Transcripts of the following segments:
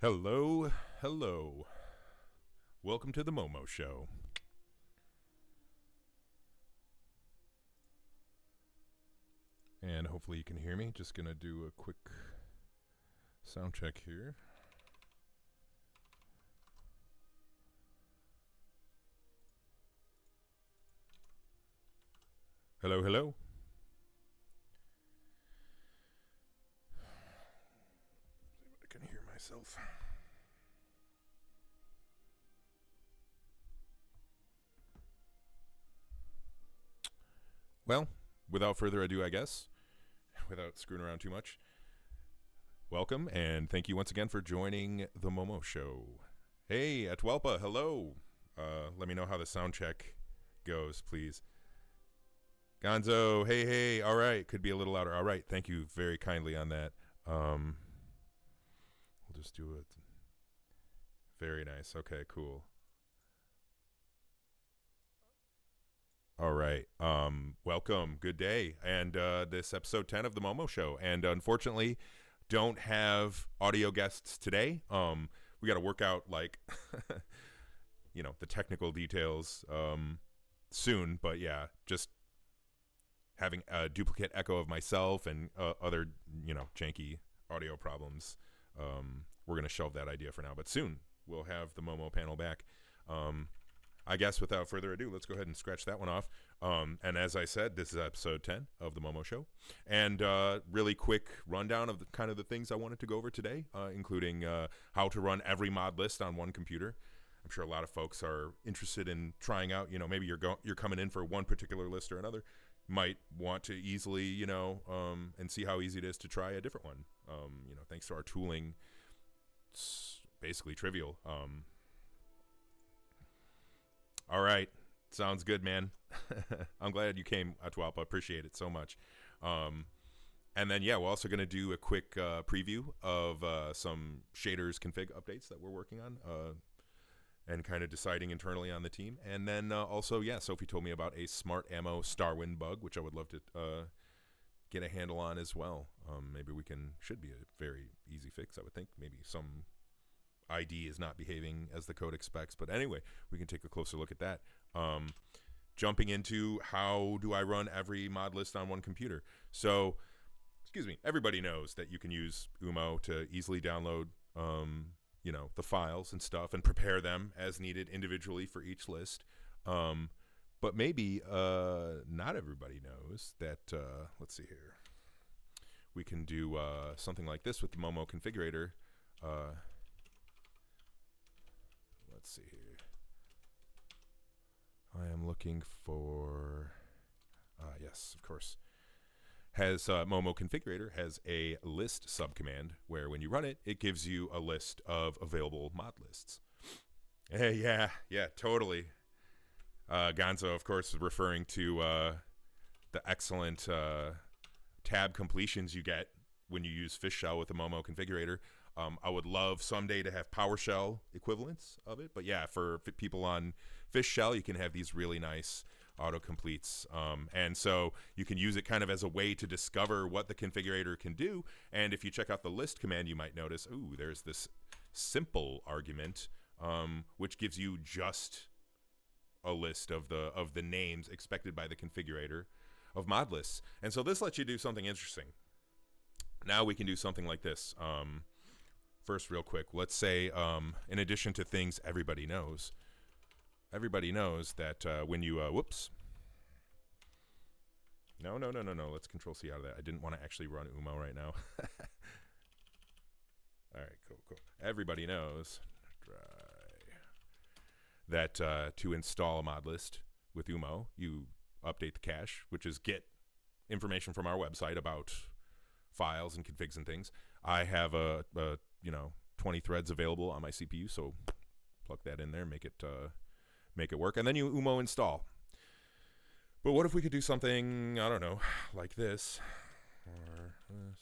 Hello, hello. Welcome to the MOMW Show. And hopefully you can hear me. Just going to do a quick sound check here. Hello, hello. See if I can hear myself. Well, without further ado, I guess, without screwing around too much, welcome and thank you once again for joining the MOMW Show. Hey, Atwelpa, hello. Let me know how the sound check goes, please. Gonzo, hey, all right. Could be a little louder. All right, thank you very kindly on that. We'll just do it. Very nice. Okay, cool. All right. Welcome. Good day. And this episode 10 of the MOMW Show. And unfortunately, don't have audio guests today. We got to work out the technical details soon. But yeah, just having a duplicate echo of myself and other, janky audio problems. We're going to shelve that idea for now. But soon we'll have the MOMW panel back. I guess without further ado, let's go ahead and scratch that one off. And as I said, this is episode 10 of the MOMW Show. And really quick rundown of the kind of the things I wanted to go over today, including how to run every mod list on one computer. I'm sure a lot of folks are interested in trying out, maybe you're coming in for one particular list or another. Might want to easily, and see how easy it is to try a different one. Thanks to our tooling, it's basically trivial. All right. Sounds good, man. I'm glad you came, Atwalpa. Appreciate it so much. And then, we're also going to do a quick preview of some shaders config updates that we're working on and kind of deciding internally on the team. And then also, Sophie told me about a smart ammo Starwind bug, which I would love to get a handle on as well. Maybe should be a very easy fix, I would think. Maybe some ID is not behaving as the code expects. But anyway, we can take a closer look at that. Jumping into how do I run every mod list on one computer. So, everybody knows that you can use UMO to easily download, the files and stuff and prepare them as needed individually for each list. But maybe not everybody knows that, let's see here. We can do something like this with the MOMW Configurator. Let's see here. I am looking for, yes, of course. MOMW Configurator has a list subcommand where when you run it, it gives you a list of available mod lists. Hey, yeah, totally. Gonzo, of course, is referring to the excellent tab completions you get when you use Fish Shell with the MOMW Configurator. I would love someday to have PowerShell equivalents of it. But for people on Fish Shell, you can have these really nice autocompletes. And so you can use it kind of as a way to discover what the configurator can do. And if you check out the list command, you might notice, there's this simple argument, which gives you just a list of the names expected by the configurator of mod lists. And so this lets you do something interesting. Now we can do something like this. First, real quick, let's say, in addition to things everybody knows that when you, whoops. No. Let's Control-C out of that. I didn't want to actually run UMO right now. All right, cool. Everybody knows that to install a mod list with UMO, you update the cache, which is get information from our website about files and configs and things. I have a 20 threads available on my CPU, so plug that in there, make it work, and then you UMO install. But what if we could do something, I don't know, like this, or this?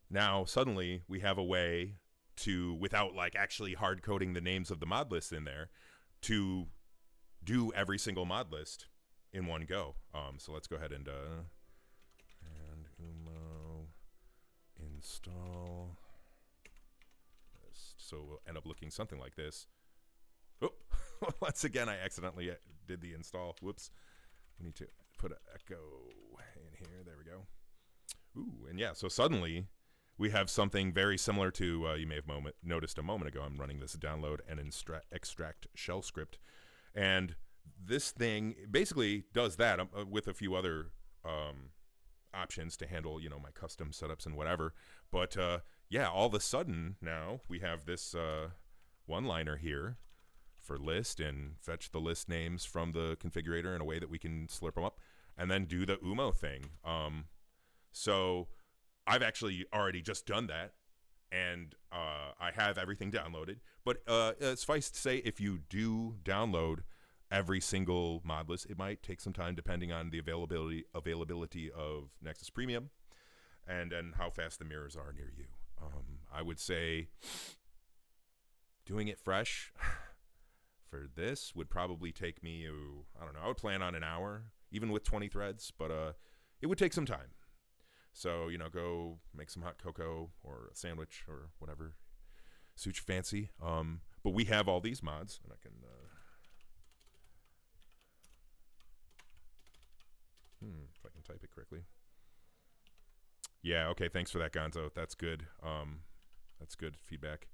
Now, suddenly, we have a way to, without like actually hard coding the names of the mod lists in there, to do every single mod list in one go. So let's go ahead and umo install list. So we'll end up looking something like this. Oh, once again, I accidentally did the install. Whoops. We need to put an echo in here. There we go. Ooh, and yeah, so suddenly we have something very similar to, you may have noticed a moment ago, I'm running this download and extract shell script. And this thing basically does that with a few other options to handle, you know, my custom setups and whatever. But yeah, all of a sudden now we have this one-liner here for list and fetch the list names from the configurator in a way that we can slurp them up and then do the UMO thing. So I've actually already just done that, and I have everything downloaded. But suffice to say, if you do download every single mod list, it might take some time depending on the availability of Nexus Premium and how fast the mirrors are near you. I would say doing it fresh for this would probably take me, I don't know, I would plan on an hour, even with 20 threads, but it would take some time. So, you know, go make some hot cocoa or a sandwich or whatever suits your fancy. But we have all these mods, and I can... if I can type it correctly. Yeah, okay, thanks for that, Gonzo. That's good. That's good feedback.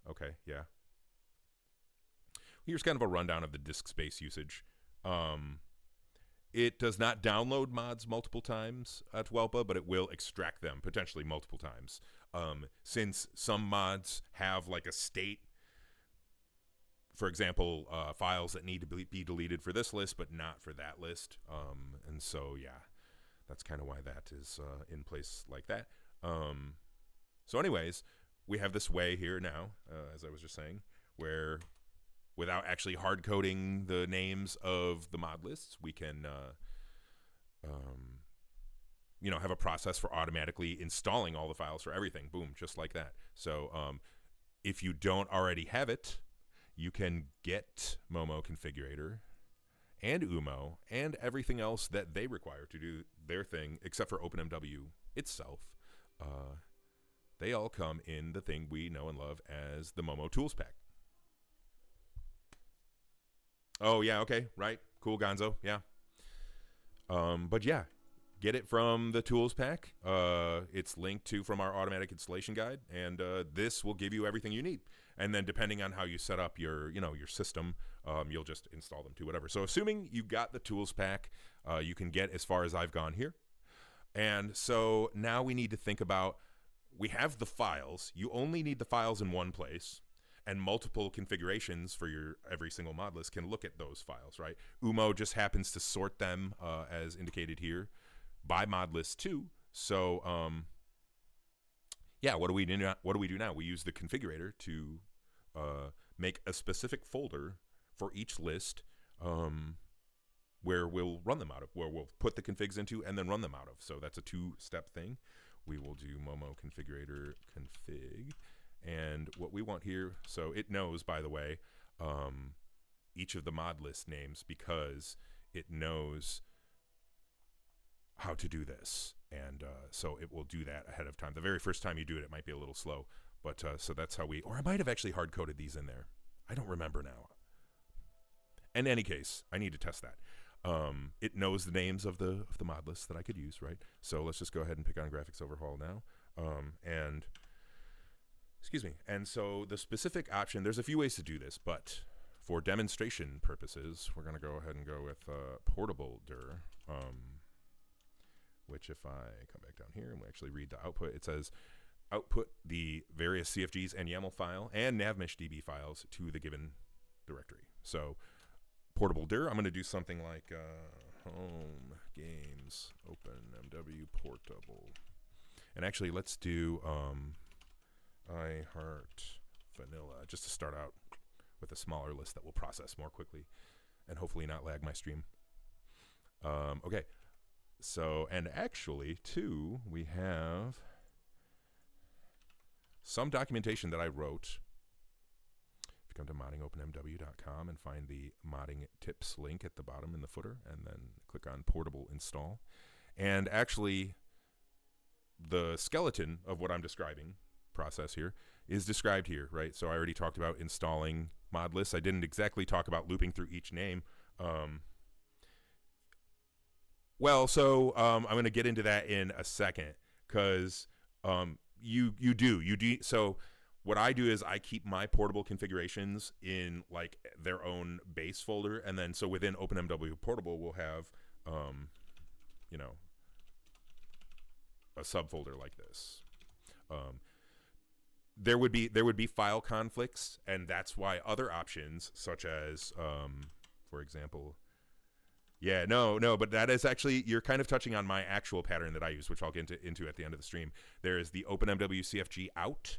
Okay, yeah. Here's kind of a rundown of the disk space usage. It does not download mods multiple times at Whelpa, but it will extract them potentially multiple times. Since some mods have like a state, for example, files that need to be deleted for this list, but not for that list. And so, yeah, that's kind of why that is in place like that. So anyways, we have this way here now, as I was just saying, where without actually hard coding the names of the mod lists, we can, you know, have a process for automatically installing all the files for everything. Boom, just like that. So if you don't already have it, you can get MOMW Configurator and UMO and everything else that they require to do their thing, except for OpenMW itself. They all come in the thing we know and love as the MOMW Tools Pack. Oh, yeah, okay, right. Cool, Gonzo, yeah. But yeah, get it from the Tools Pack. It's linked to from our automatic installation guide, and this will give you everything you need. And then depending on how you set up your, you know, your system, you'll just install them to whatever. So assuming you got the Tools Pack, you can get as far as I've gone here. And so now we need to think about, we have the files. You only need the files in one place, and multiple configurations for your every single mod list can look at those files, right? UMO just happens to sort them, as indicated here, by mod list too. So, yeah, what do we do now? We use the configurator to make a specific folder for each list, where we'll run them out of, where we'll put the configs into and then run them out of. So that's a two-step thing. We will do MOMW Configurator config. And what we want here, so it knows, by the way, each of the mod list names because it knows how to do this. And so it will do that ahead of time. The very first time you do it, it might be a little slow. But so that's how we, or I might have actually hard-coded these in there. I don't remember now. In any case, I need to test that. It knows the names of the mod lists that I could use, right? So let's just go ahead and pick on graphics overhaul now. Excuse me. And so the specific option, there's a few ways to do this, but for demonstration purposes, we're going to go ahead and go with portable dir, which if I come back down here and we actually read the output, it says output the various CFGs and YAML file and navmeshdb files to the given directory. So portable dir, I'm going to do something like home games openmw portable. And actually, let's do I heart vanilla, just to start out with a smaller list that will process more quickly and hopefully not lag my stream. Okay, So, and actually, too, we have some documentation that I wrote. If you come to moddingopenmw.com and find the modding tips link at the bottom in the footer, and then click on portable install. And actually, the skeleton of what I'm describing, process here, is described here, right? So I already talked about installing mod lists. I didn't exactly talk about looping through each name. I'm going to get into that in a second, because you do. So what I do is I keep my portable configurations in like their own base folder, and then so within OpenMW Portable we'll have a subfolder like this. There would be file conflicts, and that's why other options such as for example, but that is actually, you're kind of touching on my actual pattern that I use, which I'll get into at the end of the stream. There is the OpenMW CFG out,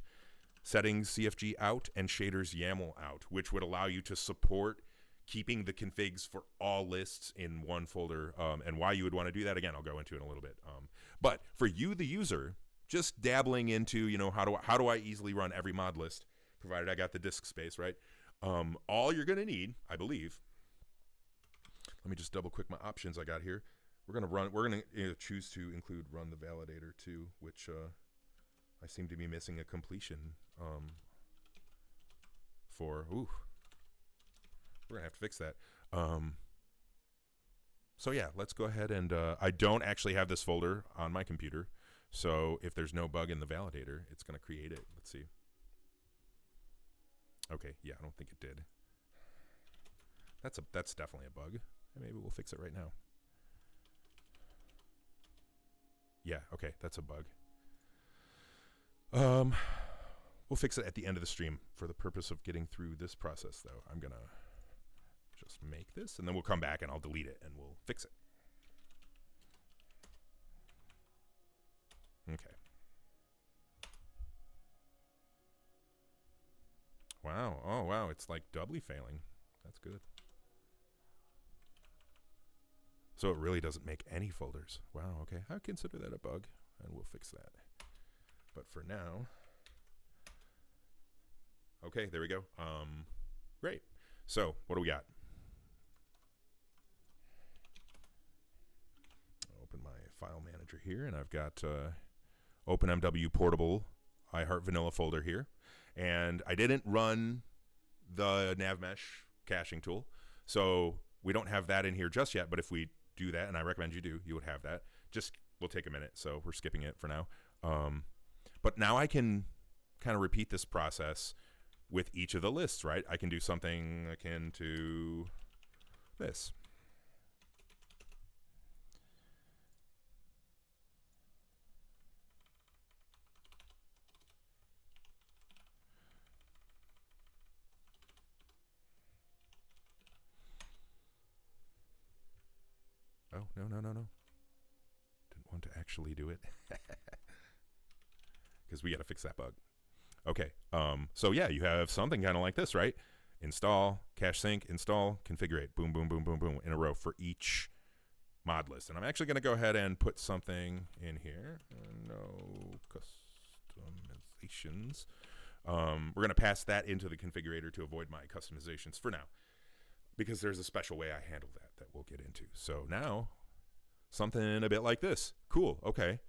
settings CFG out, and shaders YAML out, which would allow you to support keeping the configs for all lists in one folder. And why you would want to do that, again, I'll go into in a little bit. But for you, the user, just dabbling into, how do I easily run every mod list, provided I got the disk space, right? All you're going to need, I believe, let me just double quick my options I got here. We're going to choose to include run the validator too, which I seem to be missing a completion for. Ooh, we're going to have to fix that. So yeah, let's go ahead and I don't actually have this folder on my computer. So if there's no bug in the validator, it's going to create it. Let's see. Okay, yeah, I don't think it did. That's definitely a bug. Maybe we'll fix it right now. Yeah, okay, that's a bug. We'll fix it at the end of the stream. For the purpose of getting through this process, though, I'm going to just make this, and then we'll come back and I'll delete it and we'll fix it. Okay. Wow. Oh, wow. It's like doubly failing. That's good. So it really doesn't make any folders. Wow. Okay. I consider that a bug, and we'll fix that. But for now, okay, there we go. Great. So what do we got? I'll open my file manager here, and I've got OpenMW Portable iHeart Vanilla folder here. And I didn't run the NavMesh caching tool, so we don't have that in here just yet. But if we do that, and I recommend you do, you would have that. Just, we'll take a minute, so we're skipping it for now. But now I can kind of repeat this process with each of the lists, right? I can do something akin to this. Oh, no. Didn't want to actually do it. Because we got to fix that bug. Okay, so yeah, you have something kind of like this, right? Install, cache sync, install, configurate, boom, boom, boom, boom, boom, in a row for each mod list. And I'm actually going to go ahead and put something in here. No customizations. We're going to pass that into the configurator to avoid my customizations for now, because there's a special way I handle that we'll get into. So now, something a bit like this. Cool, okay.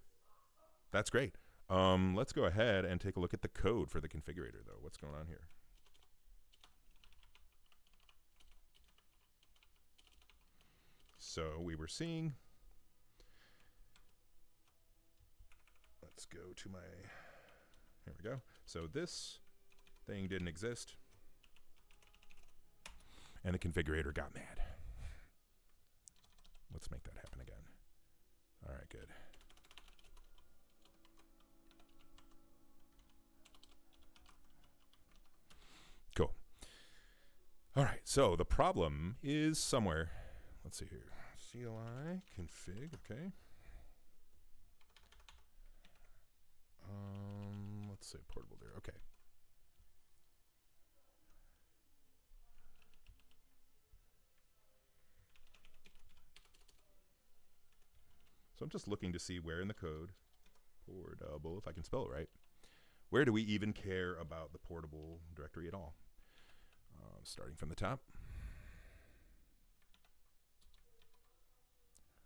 That's great. Let's go ahead and take a look at the code for the configurator, though. What's going on here? So we were seeing, let's go to my, here we go. So this thing didn't exist, and the configurator got mad. Let's make that happen again. All right, good. Cool. All right, so the problem is somewhere. Let's see here. CLI config, okay. Let's say portable there, okay. So I'm just looking to see where in the code, portable, if I can spell it right, where do we even care about the portable directory at all? Starting from the top.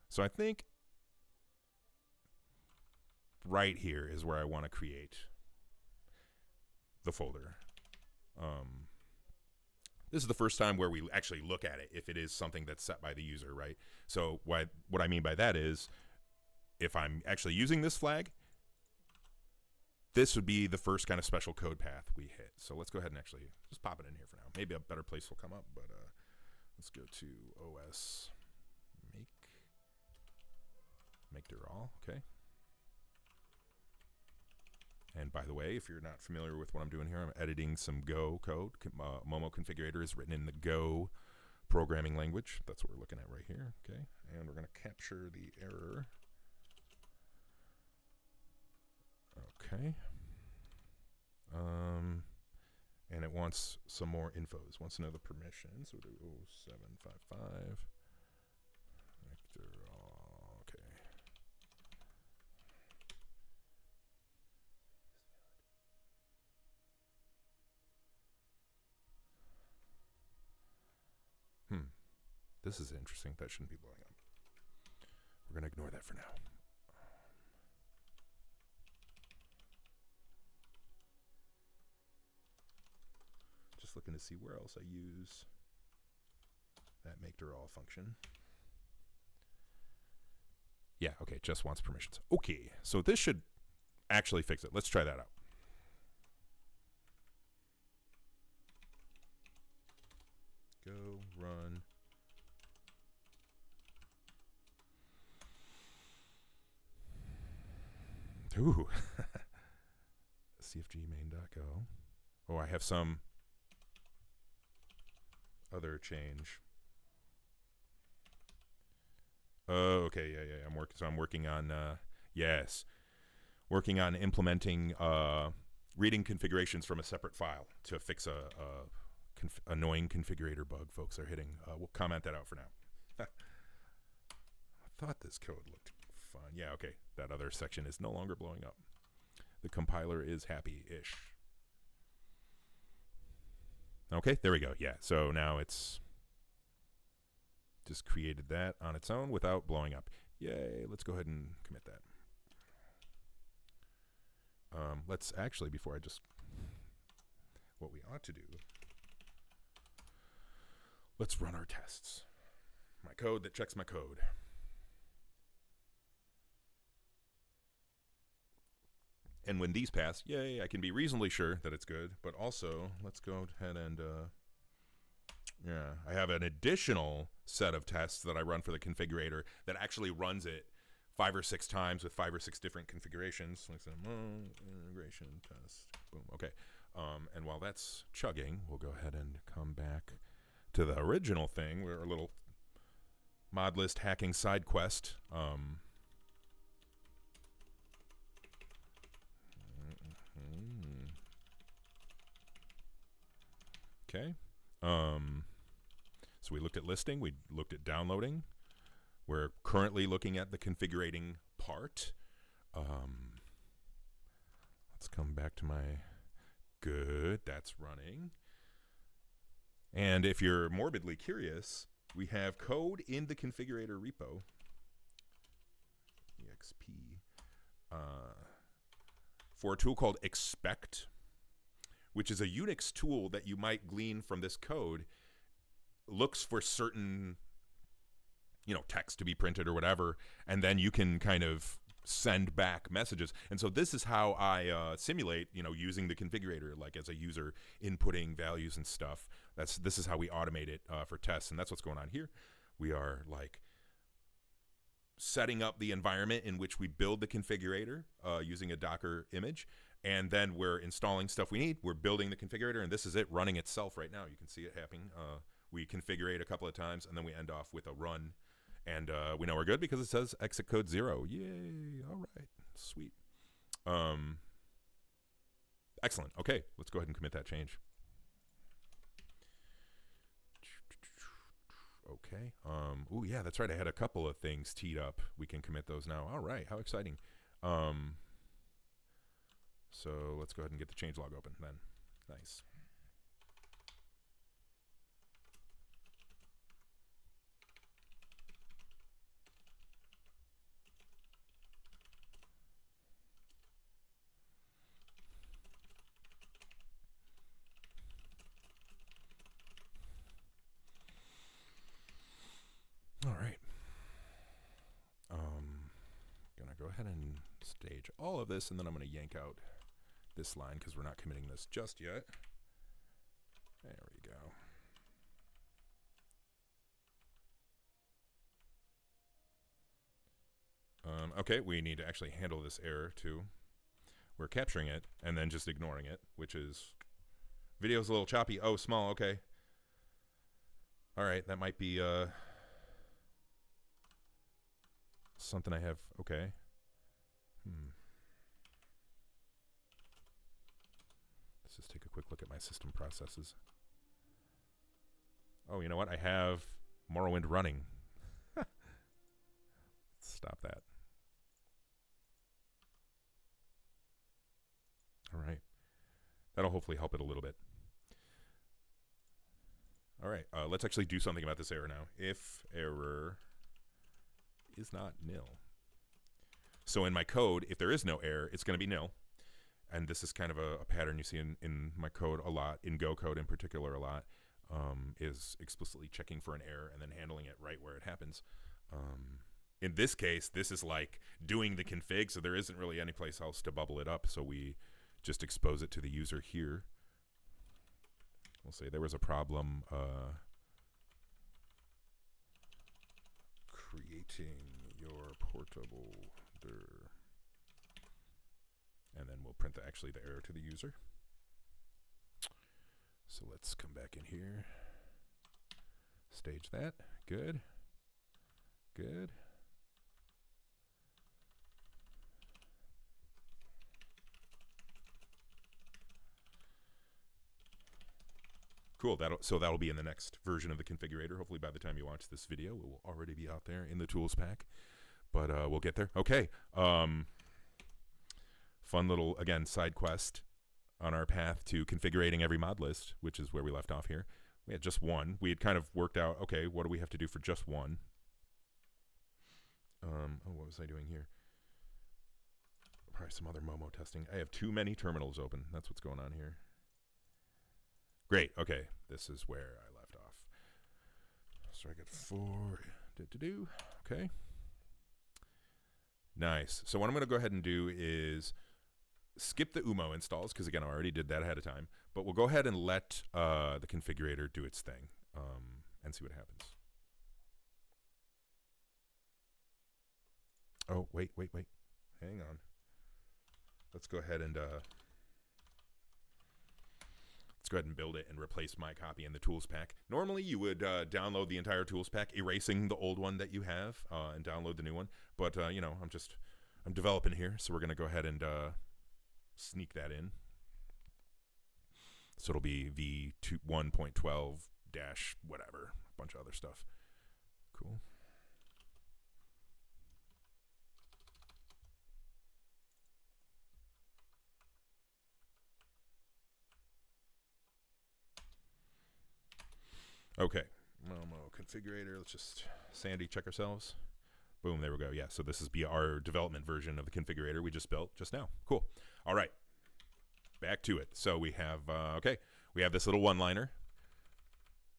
So I think right here is where I want to create the folder. This is the first time where we actually look at it if it is something that's set by the user, right? So what I mean by that is if I'm actually using this flag, this would be the first kind of special code path we hit. So let's go ahead and actually just pop it in here for now. Maybe a better place will come up, but let's go to OS make dir all, okay. And by the way, if you're not familiar with what I'm doing here, I'm editing some Go code. MOMW Configurator is written in the Go programming language. That's what we're looking at right here, okay. And we're going to capture the error. Okay. And it wants some more info. It wants to know the permissions. So we'll do 0755. Okay. This is interesting. That shouldn't be blowing up. We're going to ignore that for now. Just looking to see where else I use that make dir all function. Yeah, okay, just wants permissions. Okay, so this should actually fix it. Let's try that out. Go, run. Ooh. CFG main.go. Oh, I have some other change. Oh, okay, yeah. I'm working on yes, working on implementing reading configurations from a separate file to fix a annoying configurator bug folks are hitting. We'll comment that out for now. I thought this code looked fun. Yeah, okay. That other section is no longer blowing up. The compiler is happy-ish. Okay, there we go. Yeah, so now it's just created that on its own without blowing up. Yay, let's go ahead and commit that. Let's actually, before I just, what we ought to do, let's run our tests. My code that checks my code. And when these pass, yay, I can be reasonably sure that it's good. But also, let's go ahead and, yeah, I have an additional set of tests that I run for the configurator that actually runs it 5 or 6 times with 5 or 6 different configurations. Like integration test, boom, okay. And while that's chugging, we'll go ahead and come back to the original thing, where our little mod list hacking side quest. Okay. So we looked at listing. We looked at downloading. We're currently looking at the configuring part. Let's come back to my good. That's running. And if you're morbidly curious, we have code in the configurator repo. EXP. For a tool called expect, which is a Unix tool that you might glean from this code, looks for certain, text to be printed or whatever, and then you can kind of send back messages. And so this is how I simulate, using the configurator, like as a user inputting values and stuff. This is how we automate it for tests, and that's what's going on here. We are like setting up the environment in which we build the configurator using a Docker image, and then we're installing stuff we need. We're building the configurator, and this is it running itself right now. You can see it happening. We configure it a couple of times, and then we end off with a run, and we know we're good because it says exit code 0. Yay! All right, sweet. Excellent. Okay, let's go ahead and commit that change. Okay. Oh yeah, that's right. I had a couple of things teed up. We can commit those now. All right. How exciting. So let's go ahead and get the changelog open then. Nice. All right. Gonna go ahead and stage all of this, and then I'm gonna yank out this line because we're not committing this just yet. There we go. Okay, we need to actually handle this error too. We're capturing it and then just ignoring it, which is video's a little choppy. Oh, small. Okay. All right, that might be something I have. Okay. Let's just take a quick look at my system processes. Oh, you know what? I have Morrowind running. Let's stop that. All right. That'll hopefully help it a little bit. All right. Let's actually do something about this error now. If error is not nil. So in my code, if there is no error, it's going to be nil. And this is kind of a pattern you see in my code a lot, in Go code in particular a lot, is explicitly checking for an error and then handling it right where it happens. In this case, this is like doing the config, so there isn't really any place else to bubble it up, so we just expose it to the user here. We'll say there was a problem creating your portable dir. And then we'll print actually the error to the user. So let's come back in here. Stage that. Good. Good. Cool. So that'll be in the next version of the configurator. Hopefully by the time you watch this video, it will already be out there in the tools pack. But we'll get there. Okay. Fun little, again, side quest on our path to configuring every mod list, which is where we left off here. We had just one. We had kind of worked out, okay, what do we have to do for just one? Oh, what was I doing here? Probably some other MOMO testing. I have too many terminals open. That's what's going on here. Great. Okay. This is where I left off. So I got 4. Okay. Nice. So what I'm going to go ahead and do is skip the UMO installs, because again, I already did that ahead of time. But we'll go ahead and let the configurator do its thing and see what happens. Oh, wait. Hang on. Let's go ahead and build it and replace my copy in the tools pack. Normally, you would download the entire tools pack, erasing the old one that you have, and download the new one. But you know, I'm developing here, so we're gonna go ahead and sneak that in. So it'll be v1.12 dash whatever, a bunch of other stuff. Cool. Okay, MOMW Configurator. Let's just sanity check ourselves. Boom, there we go. Yeah, so this is our development version of the configurator we just built just now. Cool. All right, back to it. So we have we have this little one-liner,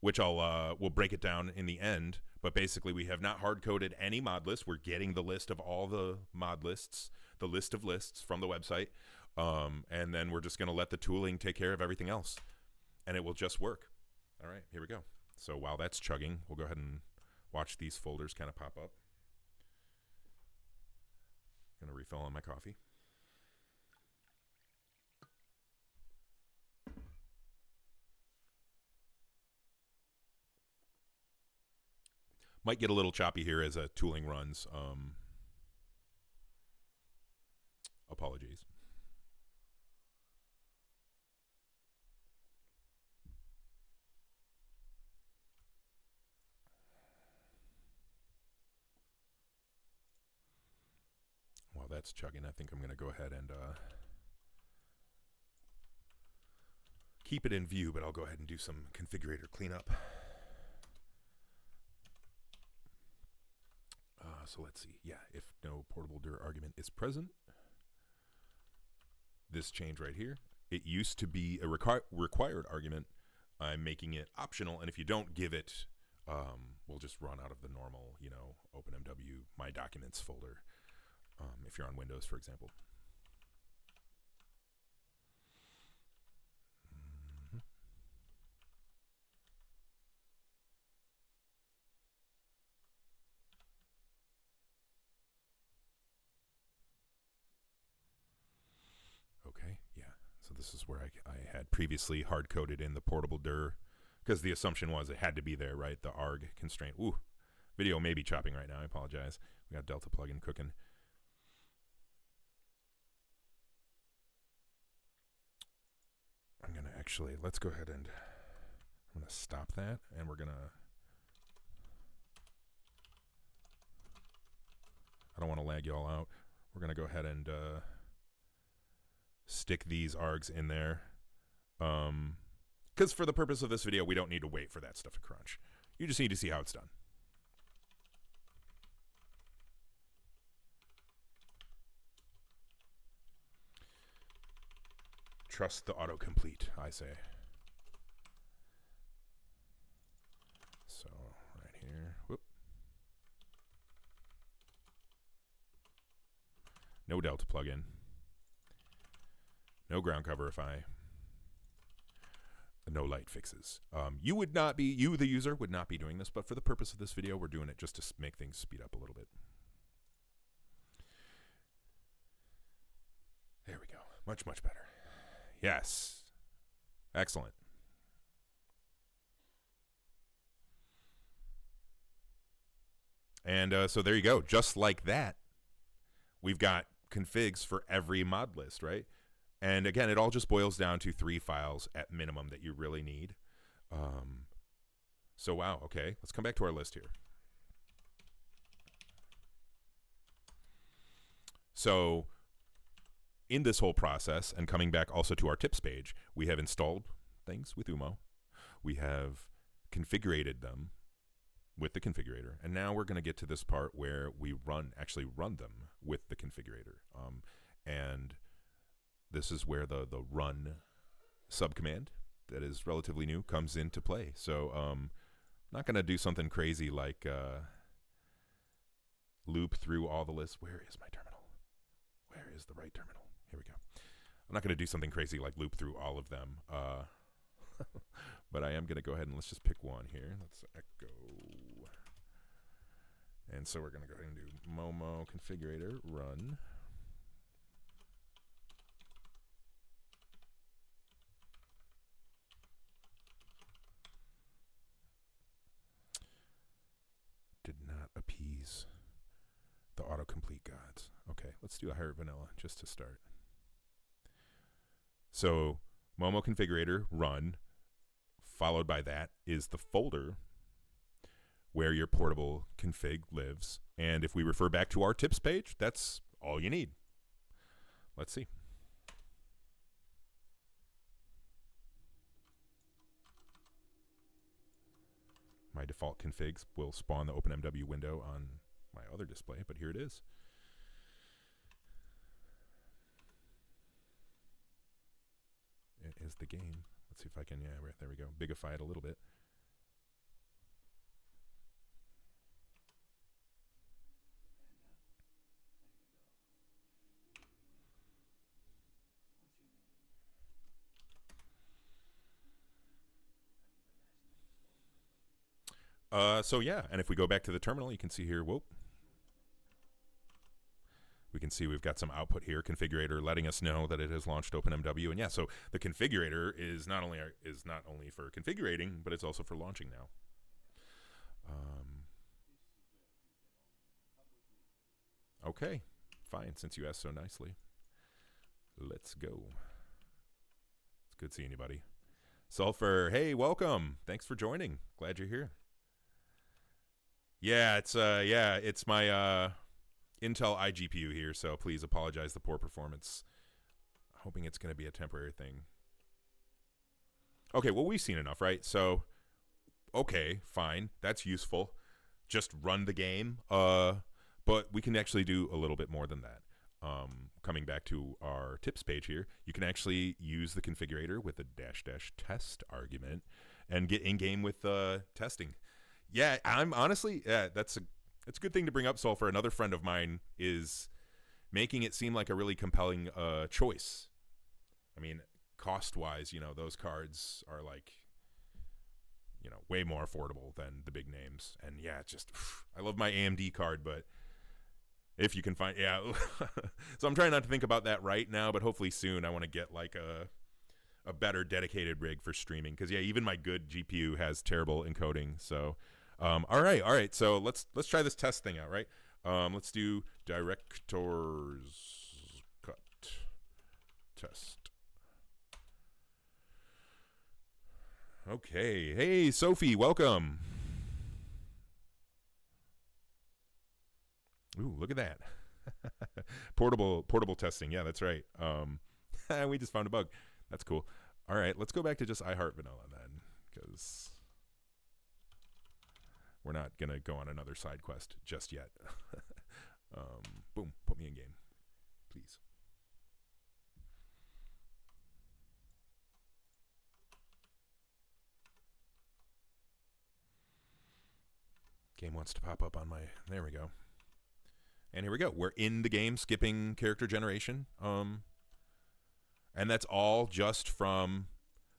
which we'll break it down in the end. But basically, we have not hard-coded any mod list. We're getting the list of all the mod lists, the list of lists from the website, and then we're just going to let the tooling take care of everything else, and it will just work. All right, here we go. So while that's chugging, we'll go ahead and watch these folders kind of pop up. Gonna refill on my coffee. Might get a little choppy here as tooling runs. Apologies. that's chugging, I think I'm going to go ahead and keep it in view, but I'll go ahead and do some configurator cleanup. So let's see. Yeah, if no portable dir argument is present, this change right here, it used to be a required argument. I'm making it optional, and if you don't give it, we'll just run out of the normal, you know, OpenMW My Documents folder, if you're on Windows, for example. Okay, yeah. So this is where I had previously hard-coded in the portable dir, because the assumption was it had to be there, right? The arg constraint. Ooh, video may be chopping right now. I apologize. We got Delta plugin cooking. I'm going to actually, let's go ahead and I'm going to stop that, and we're going to, I don't want to lag you all out. We're going to go ahead and stick these args in there. Because for the purpose of this video, we don't need to wait for that stuff to crunch. You just need to see how it's done. Trust the autocomplete, I say. So, right here. Whoop. No Delta plugin. No ground coverify. No light fixes. You would not be, you the user would not be doing this, but for the purpose of this video, we're doing it just to make things speed up a little bit. There we go. Much, much better. Yes. Excellent. And so there you go. Just like that, we've got configs for every mod list, right? And again, it all just boils down to 3 files at minimum that you really need. So wow, okay. Let's come back to our list here. So in this whole process, and coming back also to our tips page, we have installed things with UMO. We have configurated them with the configurator. And now we're going to get to this part where we actually run them with the configurator. And this is where the run subcommand that is relatively new comes into play. So I'm not going to do something crazy like loop through all the lists. Where is my terminal? Where is the right terminal? Here we go. I'm not going to do something crazy like loop through all of them. But I am going to go ahead and let's just pick one here. Let's echo. And so we're going to go ahead and do MOMW Configurator run. Did not appease the autocomplete gods. Okay, let's do a higher vanilla just to start. So MOMW Configurator run, followed by that is the folder where your portable config lives. And if we refer back to our tips page, that's all you need. Let's see. My default configs will spawn the OpenMW window on my other display, but here it is. It is the game. Let's see if I can, yeah, there we go. Bigify it a little bit. So yeah, and if we go back to the terminal, you can see here, whoop. We can see we've got some output here, configurator letting us know that it has launched OpenMW. And yeah, so the configurator is not only for configurating, but it's also for launching now. Okay, fine, since you asked so nicely. Let's go. It's good seeing you, buddy. Sulfur, hey, welcome. Thanks for joining. Glad you're here. Yeah, it's my Intel iGPU here, so please apologize the poor performance. Hoping it's going to be a temporary thing. Okay, well, we've seen enough, right? So, okay, fine. That's useful. Just run the game. But we can actually do a little bit more than that. Coming back to our tips page here, you can actually use the configurator with a --test argument and get in game with testing. Yeah, I'm honestly, that's a good thing to bring up, Sulfur. Another friend of mine is making it seem like a really compelling choice. I mean, cost-wise, those cards are like, way more affordable than the big names. And yeah, just I love my AMD card, but if you can find, yeah. So I'm trying not to think about that right now, but hopefully soon I want to get like a better dedicated rig for streaming, because yeah, even my good GPU has terrible encoding. So, all right. So let's try this test thing out, right? Let's do director's cut test. Okay. Hey, Sophie, welcome. Ooh, look at that. portable testing. Yeah, that's right. We just found a bug. That's cool. All right, let's go back to just iHeart Vanilla then, because we're not going to go on another side quest just yet. Boom, put me in game, please. Game wants to pop up on my, there we go. And here we go. We're in the game, skipping character generation. And that's all just from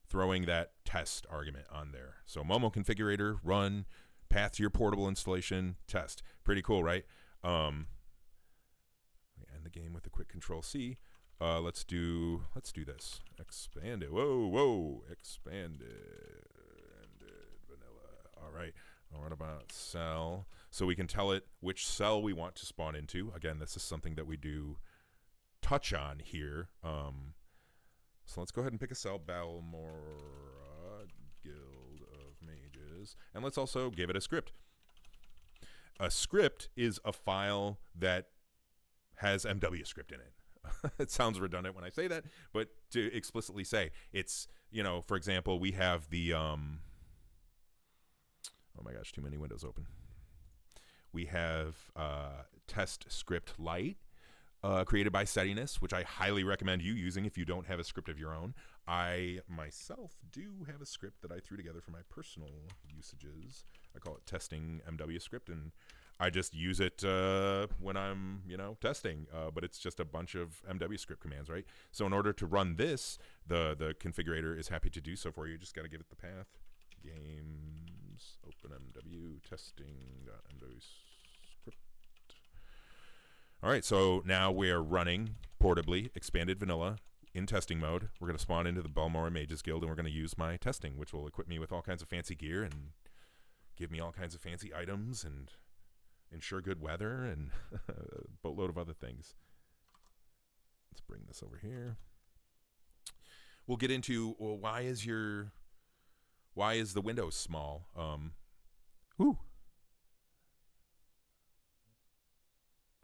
throwing that test argument on there. So MOMW Configurator, run, path to your portable installation, test. Pretty cool, right? We end the game with a quick Control C. Let's do this. Expand it. Whoa. Expanded. Vanilla. All right. What about cell? So we can tell it which cell we want to spawn into. Again, this is something that we do touch on here. So let's go ahead and pick a cell, Balmora Guild of Mages. And let's also give it a script. A script is a file that has MW script in it. It sounds redundant when I say that, but to explicitly say, it's, for example, we have the, oh my gosh, too many windows open. We have test script light, created by Settiness, which I highly recommend you using if you don't have a script of your own. I myself do have a script that I threw together for my personal usages. I call it testing MW script, and I just use it when I'm, testing. But it's just a bunch of MW script commands, right? So in order to run this, the configurator is happy to do so for you. You just got to give it the path. Games, openmw, testing.mw script. All right, so now we're running portably expanded vanilla in testing mode. We're going to spawn into the Balmora Mages Guild, and we're going to use my testing, which will equip me with all kinds of fancy gear and give me all kinds of fancy items and ensure good weather and a boatload of other things. Let's bring this over here. We'll get into, well, why is the window small?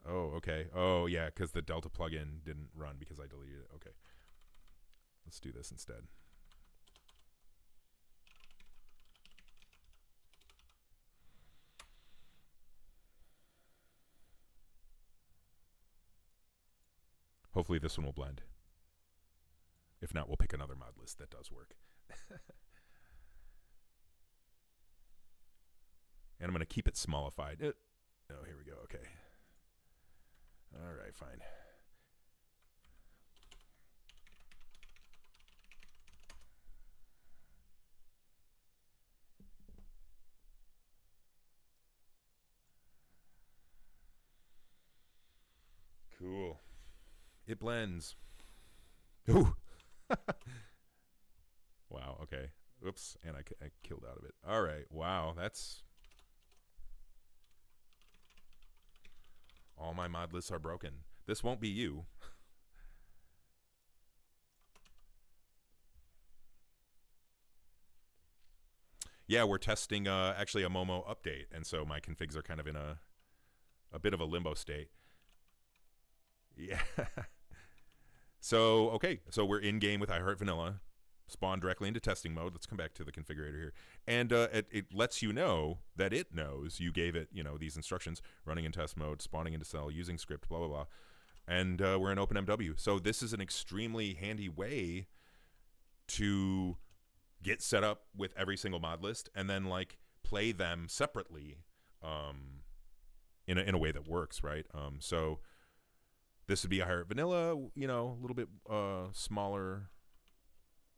Oh, okay. Oh, yeah, because the Delta plugin didn't run because I deleted it. Okay. Let's do this instead. Hopefully this one will blend. If not, we'll pick another mod list that does work. And I'm going to keep it smallified. Oh, here we go. Okay. All right, fine. Cool. It blends. Ooh. Wow, okay. Oops, and I killed out of it. All right, wow, that's... All my mod lists are broken. This won't be you. Yeah, we're testing actually a MOMW update, and so my configs are kind of in a bit of a limbo state. Yeah. So, okay. So we're in game with iHeart Vanilla. Spawn directly into testing mode. Let's come back to the configurator here. And it lets you know that it knows you gave it, these instructions, running in test mode, spawning into cell, using script, blah, blah, blah. And we're in OpenMW. So this is an extremely handy way to get set up with every single mod list and then like play them separately in a way that works, right? So this would be iHeart Vanilla, a little bit smaller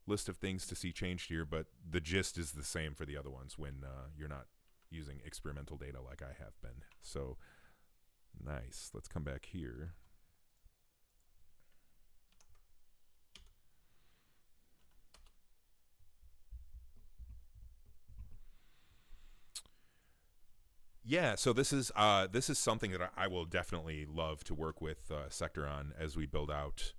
list of things to see changed here, but the gist is the same for the other ones when you're not using experimental data like I have been. So nice. Let's come back here. Yeah, so this is something that I will definitely love to work with Sector on as we build out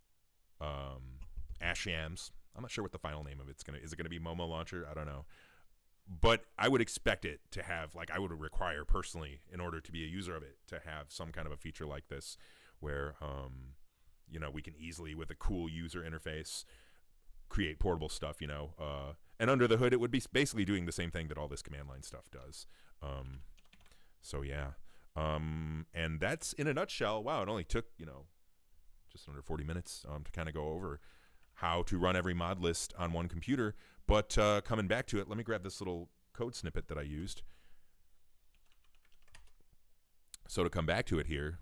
Ashyams. I'm not sure what the final name of it's gonna is. It gonna be Momo Launcher? I don't know, but I would expect it to have I would require personally in order to be a user of it to have some kind of a feature like this, where we can easily with a cool user interface create portable stuff. And under the hood it would be basically doing the same thing that all this command line stuff does. So yeah, and that's in a nutshell. Wow, it only took just under 40 minutes to kind of go over how to run every mod list on one computer. But coming back to it, let me grab this little code snippet that I used. So to come back to it here,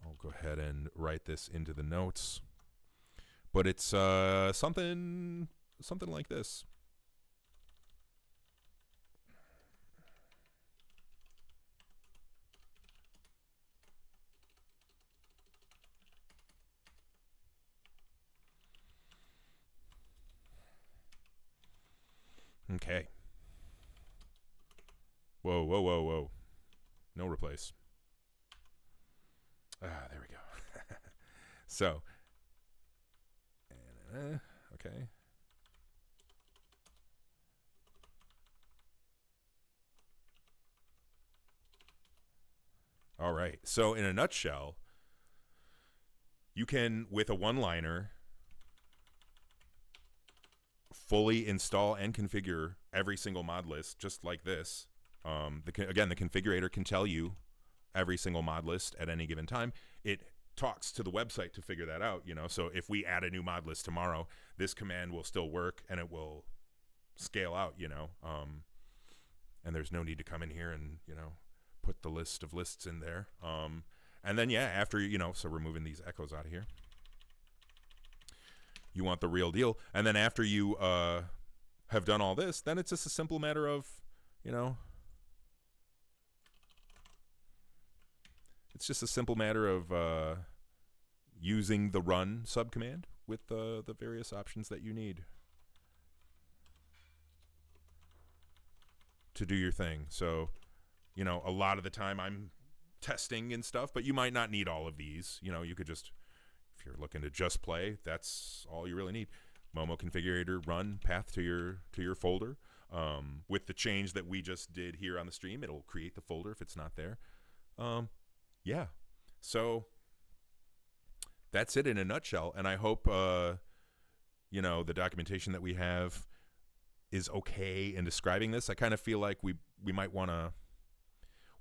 I'll go ahead and write this into the notes. But it's something like this. Okay. Whoa, whoa, whoa, whoa. No replace. There we go. So, okay. All right. So in a nutshell, you can, with a one-liner, fully install and configure every single mod list just like this. Again, the configurator can tell you every single mod list at any given time. It talks to the website to figure that out, so if we add a new mod list tomorrow, this command will still work and it will scale out, and there's no need to come in here and, put the list of lists in there. And then, yeah, after, so removing these echoes out of here. You want the real deal. And then after you have done all this, then it's just a simple matter of, it's just a simple matter of using the run subcommand with the various options that you need to do your thing. So, a lot of the time I'm testing and stuff, but you might not need all of these. You could just, if you're looking to just play, that's all you really need. MOMW Configurator run path to your folder. With the change that we just did here on the stream, it'll create the folder if it's not there. Yeah. So that's it in a nutshell. And I hope, the documentation that we have is okay in describing this. I kind of feel like we might want to,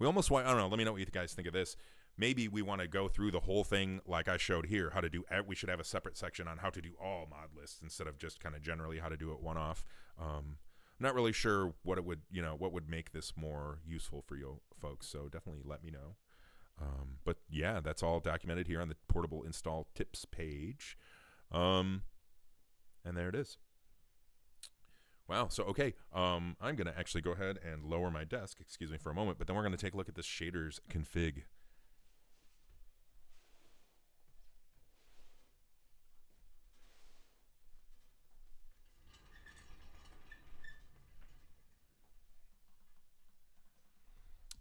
I don't know. Let me know what you guys think of this. Maybe we want to go through the whole thing like I showed here, how to do, we should have a separate section on how to do all mod lists instead of just kind of generally how to do it one off. I'm not really sure what it would, what would make this more useful for you folks. So definitely let me know. But yeah, that's all documented here on the portable install tips page. And there it is. Wow. So, okay. I'm going to actually go ahead and lower my desk. Excuse me for a moment. But then we're going to take a look at this shaders config.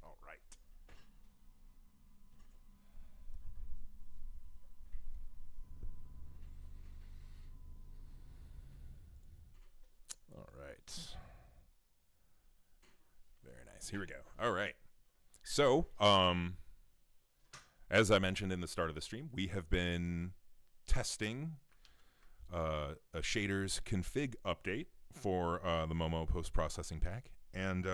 All right. All right. Very nice. Here we go. All right. So, As I mentioned in the start of the stream, we have been testing a shaders config update for the MOMW post-processing pack, and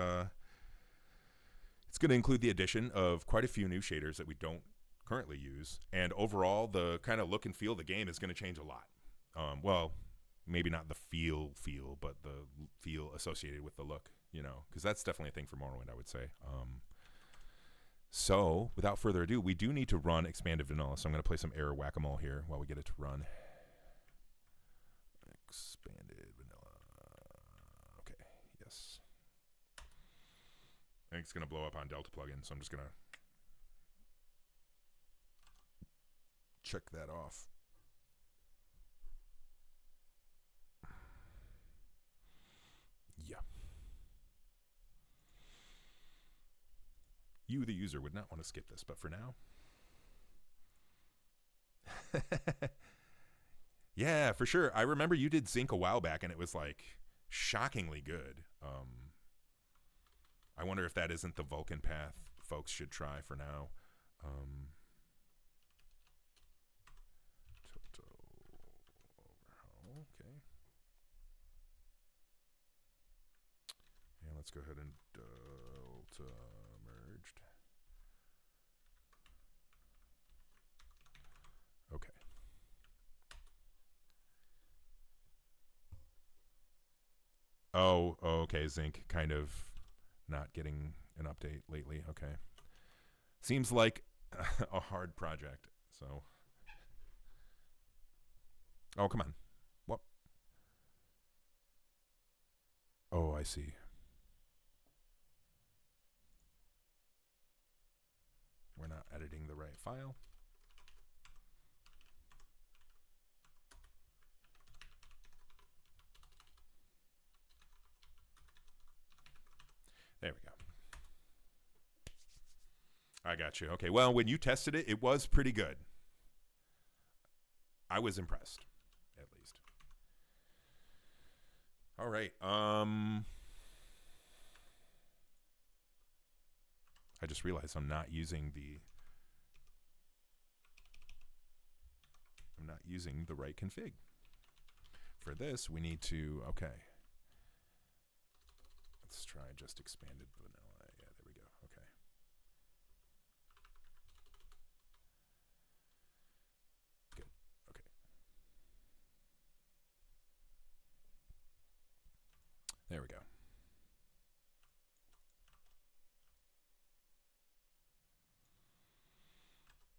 it's going to include the addition of quite a few new shaders that we don't currently use, and overall the kind of look and feel of the game is going to change a lot. Well, maybe not the feel, but the feel associated with the look, you know, because that's definitely a thing for Morrowind, I would say. So, without further ado, we do need to run expanded vanilla, so I'm going to play some error whack-a-mole here while we get it to run. Expanded vanilla. Okay, yes. I think it's going to blow up on Delta plugin, so I'm just going to check that off. Yeah. You, the user, would not want to skip this, but for now. Yeah, for sure. I remember you did Zinc a while back, and it was like shockingly good. I wonder if that isn't the Vulkan path folks should try for now. Total overhaul, okay. And let's go ahead and delta merged. Okay. Oh, okay. Zinc kind of not getting an update lately. Okay. Seems like a hard project. So. Oh, come on. What? Oh, I see. We're not editing the right file. There we go. I got you. Okay, well, when you tested it, it was pretty good. I was impressed, at least. All right. I just realized I'm not using the right config. For this, we need to, okay. Let's try just expanded vanilla. Yeah, there we go. Okay. Good. Okay. There we go.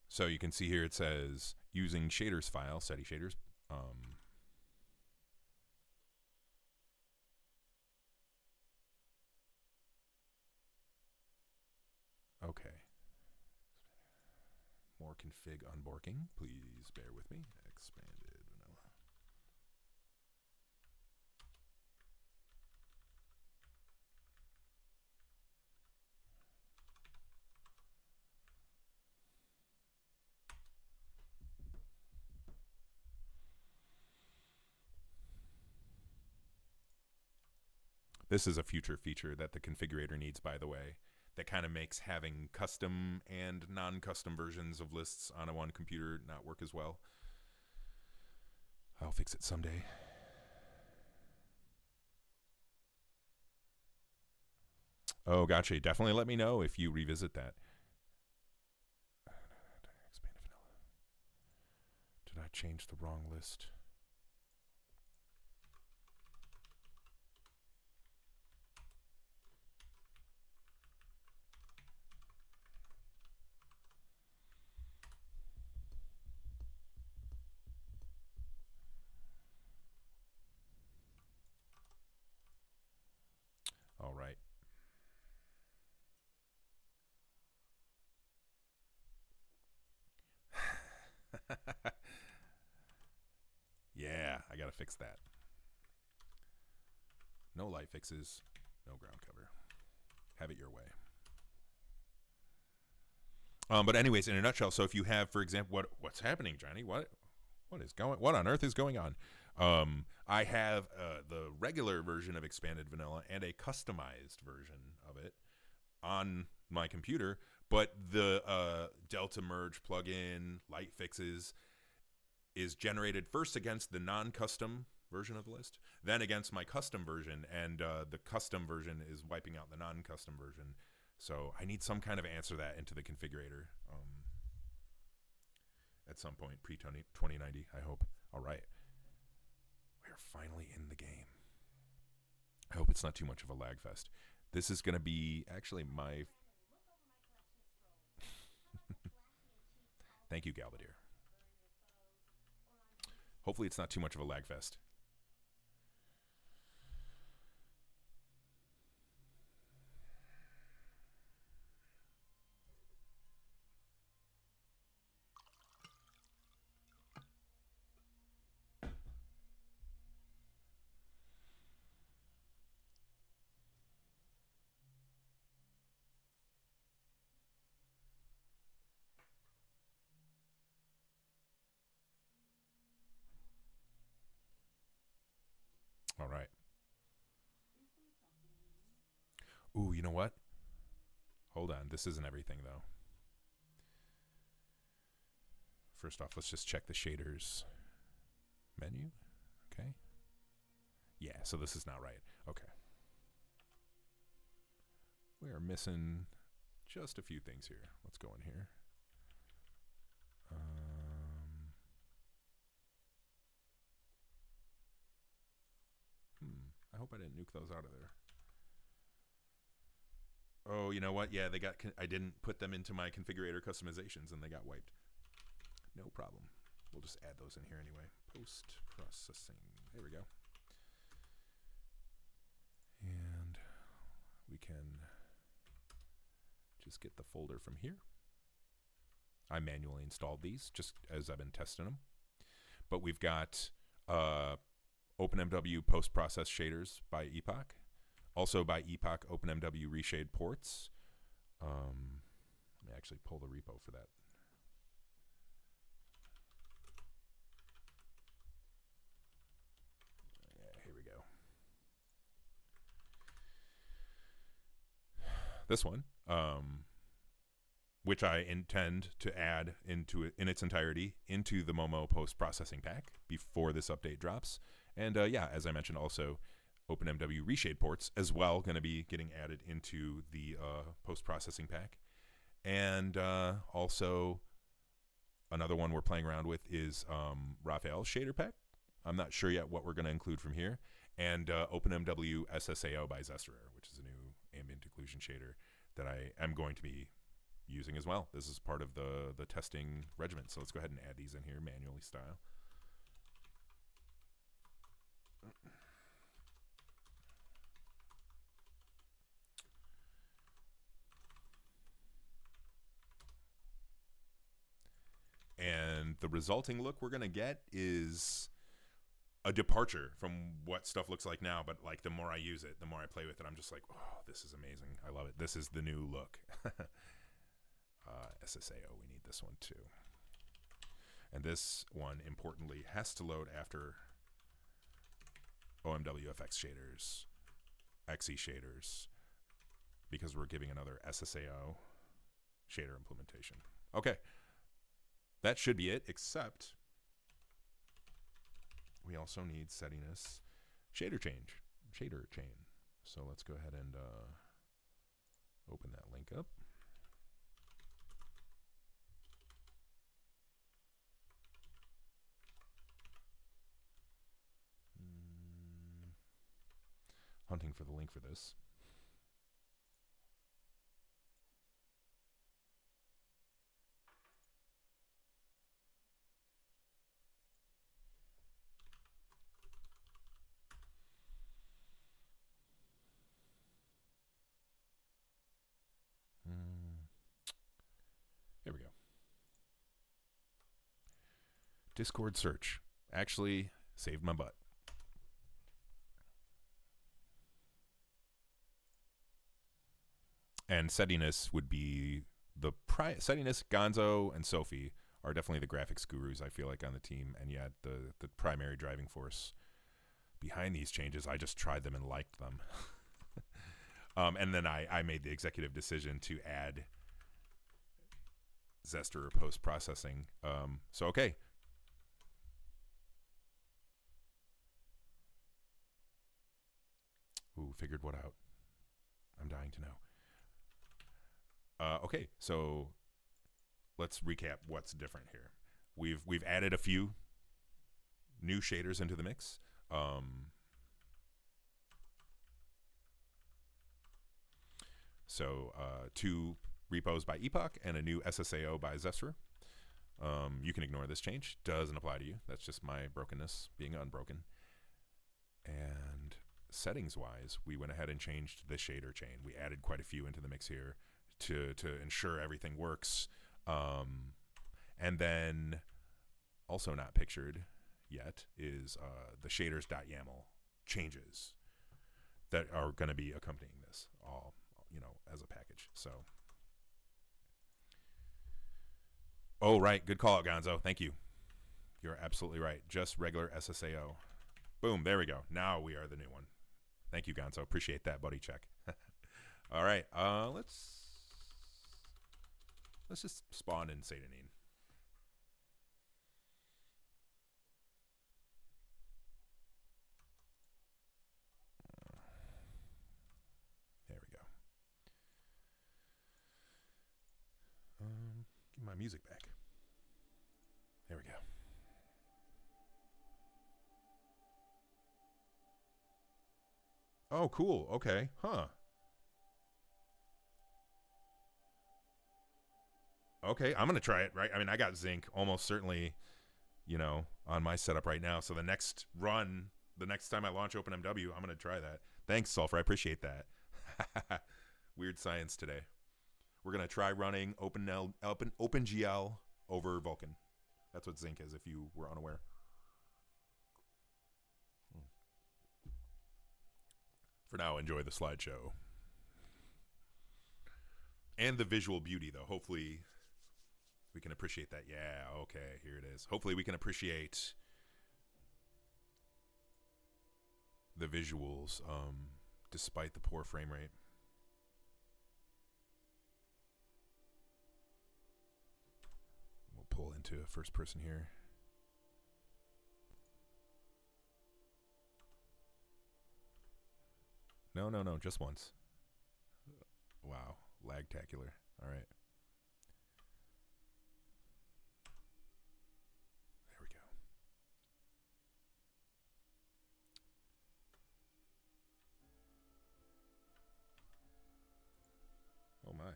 So you can see here it says using shaders file, SETI shaders. Okay. More config unborking. Please bear with me. Expanded vanilla. This is a future feature that the configurator needs, by the way, that kind of makes having custom and non-custom versions of lists on a one computer not work as well. I'll fix it someday. Oh, gotcha. Definitely let me know if you revisit that. Expanded vanilla. Did I change the wrong list? All right. Yeah, I gotta fix that. No light fixes, no ground cover. Have it your way. But anyways, in a nutshell, so if you have, for example, what's happening, Johnny? What on earth is going on? I have the regular version of expanded vanilla and a customized version of it on my computer, But the Delta Merge plugin light fixes is generated first against the non-custom version of the list, then against my custom version, and the custom version is wiping out the non-custom version. So I need some kind of answer that into the configurator at some point pre-2090, I hope. All right. We are finally in the game. I hope it's not too much of a lag fest. This is going to be actually my... Thank you, Galbadir. Hopefully it's not too much of a lag fest. All right. Ooh, you know what? Hold on. This isn't everything, though. First off, let's just check the shaders menu. Okay. Yeah, so this is not right. Okay. We are missing just a few things here. Let's go in here. I hope I didn't nuke those out of there. Oh, you know what? Yeah, they got. I didn't put them into my configurator customizations, and they got wiped. No problem. We'll just add those in here anyway. Post processing. There we go. And we can just get the folder from here. I manually installed these just as I've been testing them. But we've got OpenMW post-process shaders by Epoch. Also by Epoch OpenMW reshade ports. Let me actually pull the repo for that. Yeah, here we go. This one, which I intend to add into it in its entirety into the MOMO post-processing pack before this update drops. And yeah, as I mentioned, also OpenMW reshade ports as well going to be getting added into the post-processing pack. And also another one we're playing around with is Raphael's shader pack. I'm not sure yet what we're going to include from here. And OpenMW SSAO by Zesterer, which is a new ambient occlusion shader that I am going to be using as well. This is part of the testing regimen. So let's go ahead and add these in here manually style. And the resulting look we're going to get is a departure from what stuff looks like now. But like the more I use it, the more I play with it, I'm just like, oh, this is amazing. I love it. This is the new look. SSAO, we need this one too. And this one, importantly, has to load after OMW FX shaders, XE shaders, because we're giving another SSAO shader implementation. Okay. That should be it, except we also need settiness shader chain. So let's go ahead and open that link up. Hunting for the link for this. Here we go. Discord search. Actually saved my butt. And settiness would be the settiness. Gonzo and Sophie are definitely the graphics gurus, I feel like, on the team. And yet the primary driving force behind these changes, I just tried them and liked them. And then I made the executive decision to add Zester post-processing. So, okay. Ooh, figured what out. I'm dying to know. Okay, so let's recap what's different here. We've added a few new shaders into the mix. So 2 repos by Epoch and a new SSAO by Zester. You can ignore this change. Doesn't apply to you. That's just my brokenness being unbroken. And settings-wise, we went ahead and changed the shader chain. We added quite a few into the mix here to ensure everything works. And then also not pictured yet is the shaders.yaml changes that are going to be accompanying this all, as a package. So, oh, right. Good call out, Gonzo. Thank you. You're absolutely right. Just regular SSAO. Boom. There we go. Now we are the new one. Thank you, Gonzo. Appreciate that, buddy. Check. All right. Let's just spawn in Satanine. There we go. Give my music back. There we go. Oh, cool. Okay. Huh. Okay, I'm going to try it, right? I mean, I got Zinc almost certainly, on my setup right now. So the next run, the next time I launch OpenMW, I'm going to try that. Thanks, Sulfur. I appreciate that. Weird science today. We're going to try running OpenGL over Vulkan. That's what Zinc is, if you were unaware. For now, enjoy the slideshow. And the visual beauty, though. Hopefully we can appreciate that. Yeah, okay, here it is. Hopefully we can appreciate the visuals despite the poor frame rate. We'll pull into first person here. No, just once. Wow, lagtacular. All right. There we go. Oh my.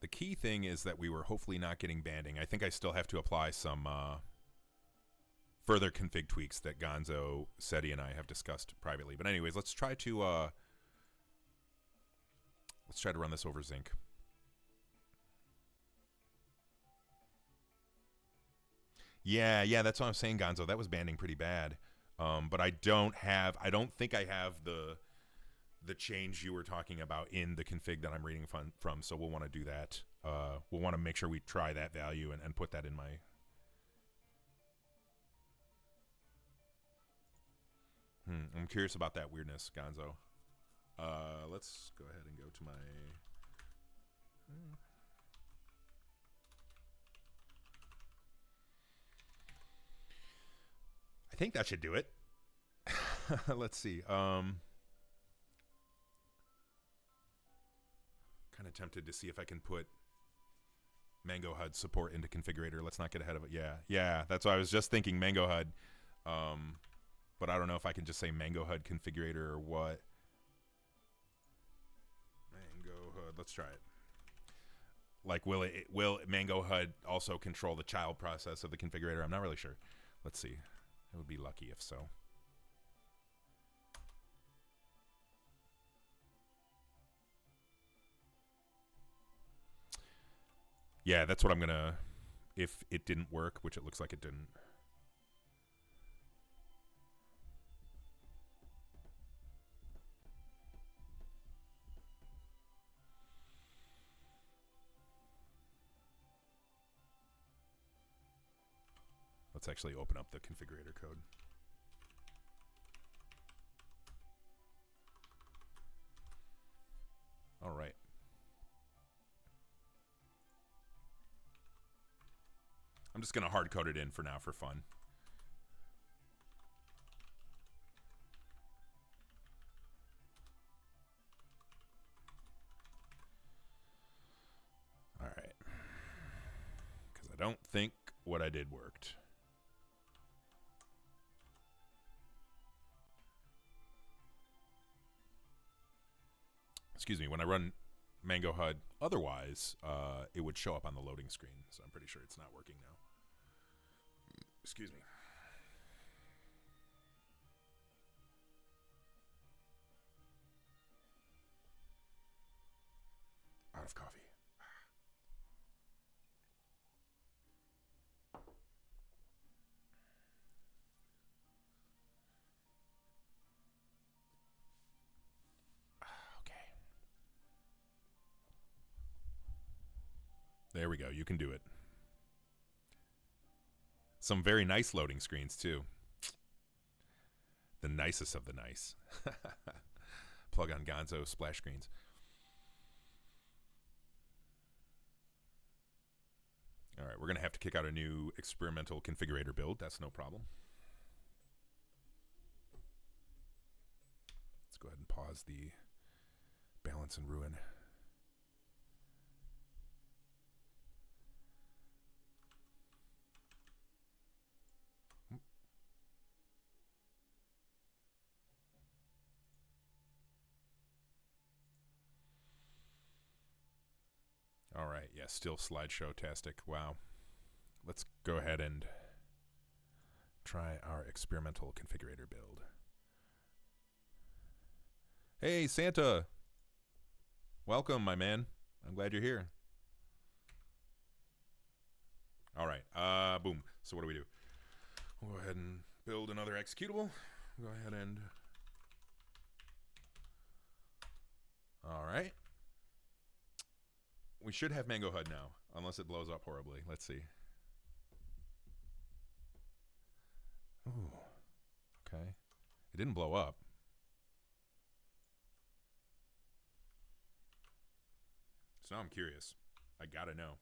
The key thing is that we were hopefully not getting banding. I think I still have to apply some further config tweaks that Gonzo, Seti, and I have discussed privately. But anyways, let's try to run this over Zinc. Yeah, that's what I'm saying, Gonzo. That was banding pretty bad. But I don't think I have the change you were talking about in the config that I'm reading from. So we'll want to do that. We'll want to make sure we try that value and put that in my. I'm curious about that weirdness, Gonzo. Let's go ahead and go to my. I think that should do it. Let's see. Kind of tempted to see if I can put Mango HUD support into Configurator. Let's not get ahead of it. Yeah. That's what I was just thinking, Mango HUD. But I don't know if I can just say Mango HUD Configurator or what. Mango HUD. Let's try it. Like, will Mango HUD also control the child process of the configurator? I'm not really sure. Let's see. It would be lucky if so. Yeah, that's what I'm going to... If it didn't work, which it looks like it didn't. Let's actually open up the configurator code. I'm just going to hard code it in for now for fun. All right. Because I don't think what I did worked. Excuse me, when I run Mango HUD, otherwise, it would show up on the loading screen. So I'm pretty sure it's not working now. Excuse me. Out of coffee. There we go. You can do it. Some very nice loading screens, too. The nicest of the nice. Plug on Gonzo splash screens. All right, we're going to have to kick out a new experimental configurator build. That's no problem. Let's go ahead and pause the balance and ruin. All right, yeah, still slideshow-tastic. Wow. Let's go ahead and try our experimental configurator build. Hey, Santa. Welcome, my man. I'm glad you're here. All right, boom. So what do we do? We'll go ahead and build another executable. Go ahead and... All right. We should have Mango HUD now, unless it blows up horribly. Let's see. Ooh, okay. It didn't blow up. So now I'm curious. I gotta know.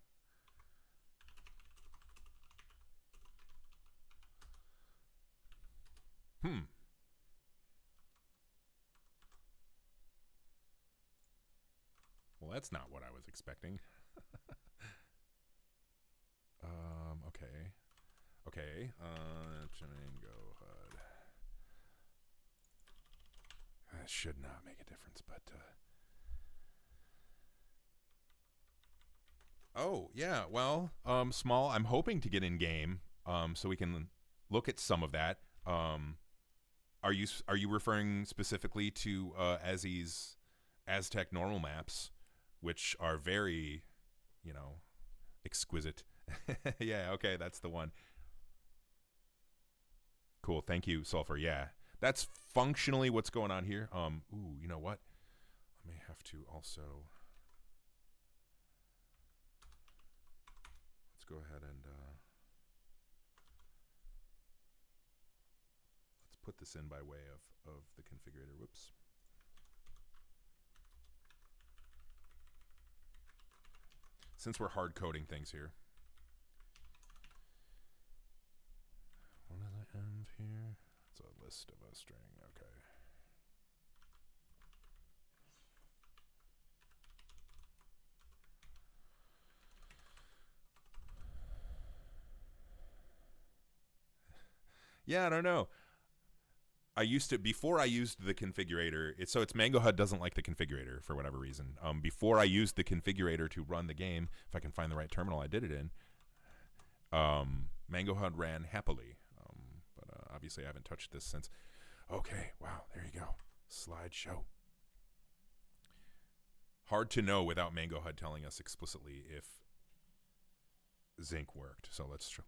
Well, that's not what I was expecting. Okay. Okay. Mango HUD. That should not make a difference, but... Oh, yeah. Well, small. I'm hoping to get in game, so we can look at some of that. Are you referring specifically to Azzy's Aztec normal maps, which are very, you know, exquisite? Yeah, okay, that's the one. Cool, thank you, Sulfur. Yeah, that's functionally what's going on here. Ooh, you know what? I may have to also... Let's go ahead and... let's put this in by way of the configurator. Whoops. Since we're hard coding things here. What does it end here? It's a list of a string. Okay. Yeah, I don't know. Before I used the configurator, it's Mango HUD doesn't like the configurator for whatever reason. Before I used the configurator to run the game, if I can find the right terminal I did it in, Mango HUD ran happily. But obviously I haven't touched this since. Okay, wow, there you go. Slideshow. Hard to know without Mango HUD telling us explicitly if Zinc worked. So let's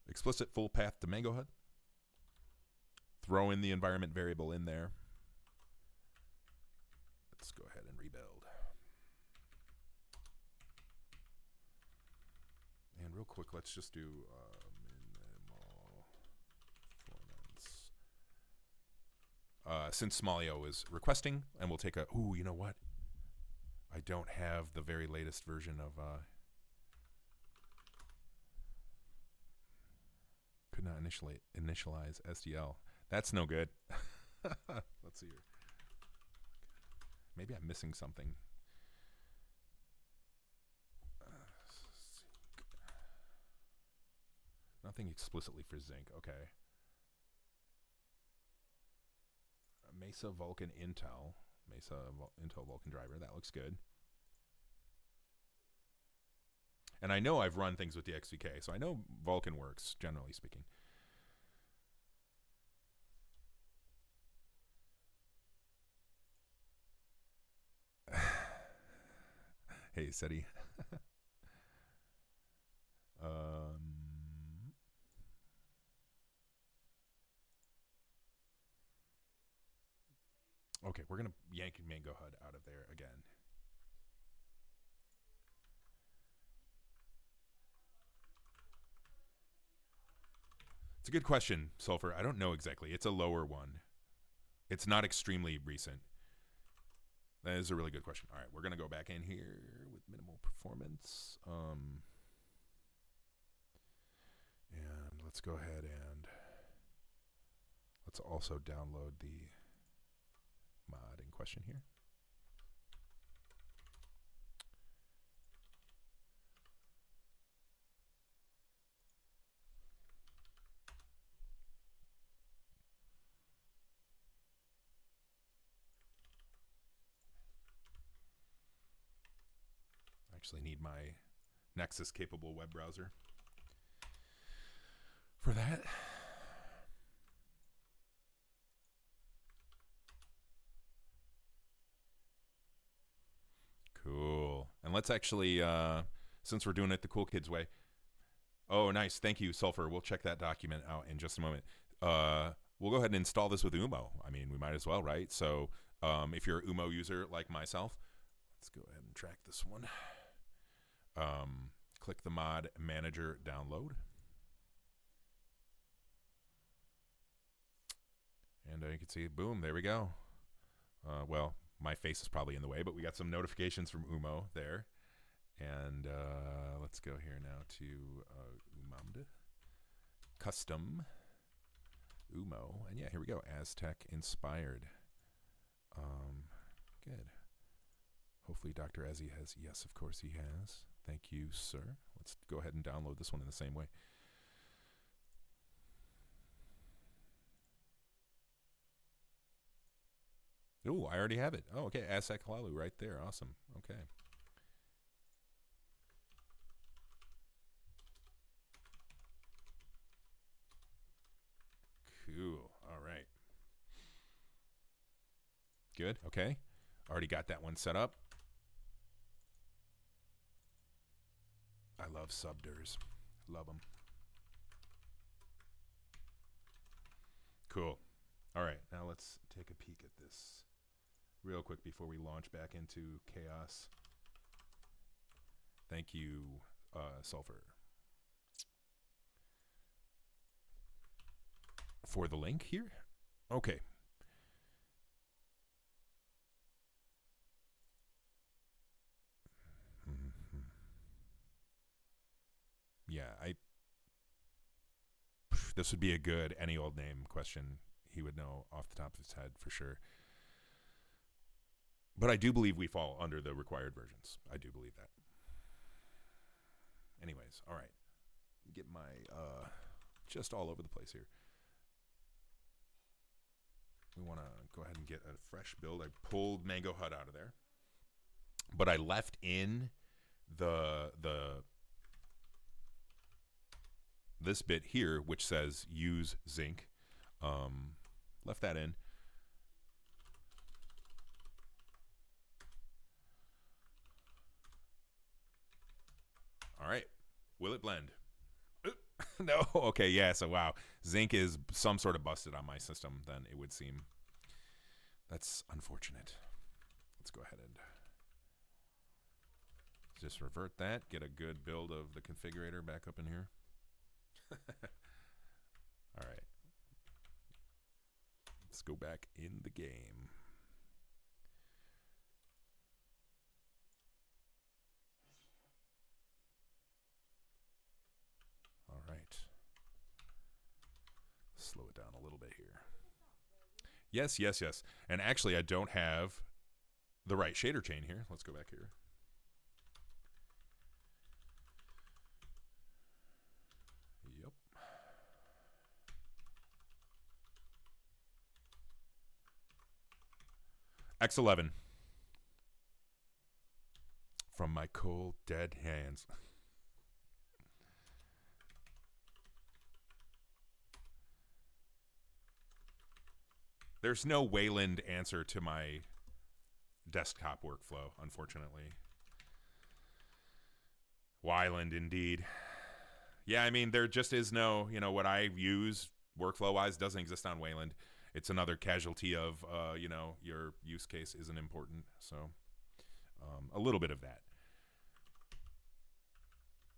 explicit full path to Mango HUD. Throw in the environment variable in there. Let's go ahead and rebuild. And real quick, let's just do minimal performance. Since Smallio is requesting, and we'll take a... Ooh, you know what? I don't have the very latest version of... Could not initialize SDL. That's no good. Let's see here. Maybe I'm missing something. Nothing explicitly for Zinc. Okay. Mesa Vulkan Intel. Intel Vulkan driver. That looks good. And I know I've run things with the XVK, so I know Vulkan works, generally speaking. Hey, SETI. Okay, we're going to yank Mango HUD out of there again. It's a good question, Sulfur. I don't know exactly. It's a lower one. It's not extremely recent. That is a really good question. All right, we're going to go back in here with minimal performance. And let's go ahead and let's also download the mod in question here. I actually need my Nexus capable web browser for that. Cool. And let's actually, since we're doing it the cool kids way. Oh, nice. Thank you, Sulfur. We'll check that document out in just a moment. We'll go ahead and install this with UMO. I mean, we might as well, right? So if you're a UMO user like myself, let's go ahead and track this one. Click the mod manager download. And you can see, boom, there we go. Well, my face is probably in the way, but we got some notifications from UMO there. And let's go here now to UMOMD. Custom UMO. And yeah, here we go. Aztec inspired. Good. Hopefully Dr. Ezzy has. Yes, of course he has. Thank you, sir. Let's go ahead and download this one in the same way. Oh, I already have it. Oh, okay. Aztec Halalu right there. Awesome. Okay. Cool. All right. Good. Okay. Already got that one set up. I love subders. Love them. Cool. All right. Now let's take a peek at this real quick before we launch back into chaos. Thank you, Sulfur, for the link here. Okay. Yeah, this would be a good any old name question. He would know off the top of his head for sure. But I do believe we fall under the required versions. I do believe that. Anyways, all right. Get my just all over the place here. We want to go ahead and get a fresh build. I pulled Mango HUD out of there, but I left in this bit here, which says use zinc. Left that in. All right. Will it blend? No. Okay. Yeah. So, wow. Zinc is some sort of busted on my system, then it would seem. That's unfortunate. Let's go ahead and just revert that. Get a good build of the configurator back up in here. All right. Let's go back in the game. All right. bit here. Yes, yes, yes. And actually, I don't have the right shader chain here. Let's go back here. Yep. X11. From my cold, dead hands. There's no Wayland answer to my desktop workflow, unfortunately. Wyland, indeed. Yeah, I mean, there just is no, you know, what I use workflow-wise doesn't exist on Wayland. It's another casualty of, you know, your use case isn't important. So a little bit of that.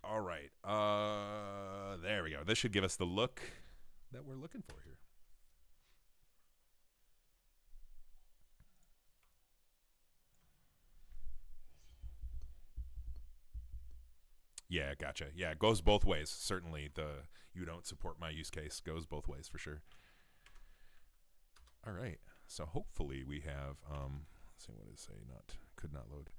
All right. There we go. This should give us the look that we're looking for here. Yeah, gotcha. Yeah, it goes both ways. Certainly, the you don't support my use case goes both ways for sure. All right. So hopefully we have. Let's see what it say. Could not load.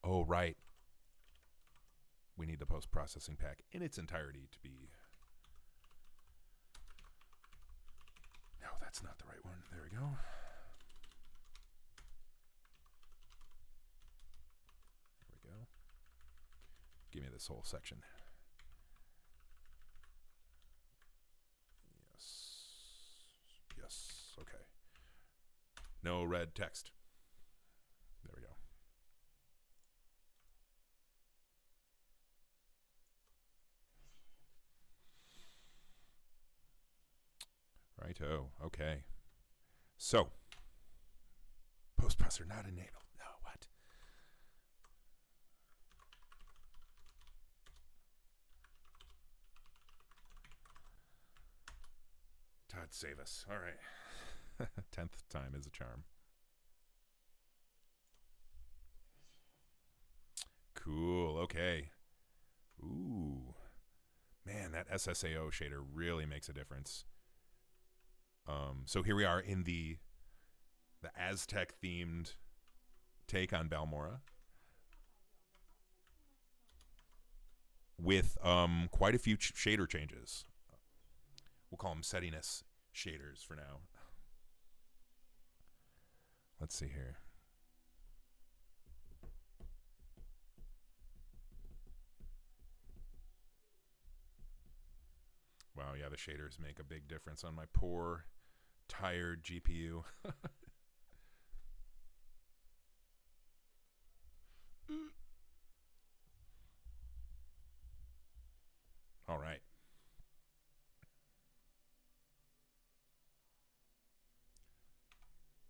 Oh right. We need the post-processing pack in its entirety to be. No, that's not the right one. There we go. Give me this whole section. Yes. Yes. Okay. No red text. There we go. Righto. Okay. So, post-processor not enabled. No, what? God save us. All right. 10th time is a charm. Cool. Okay. Ooh. Man, that SSAO shader really makes a difference. So here we are in the Aztec themed take on Balmora with quite a few shader changes. We'll call them settiness shaders for now. Let's see here. Wow, yeah, the shaders make a big difference on my poor, tired GPU. All right.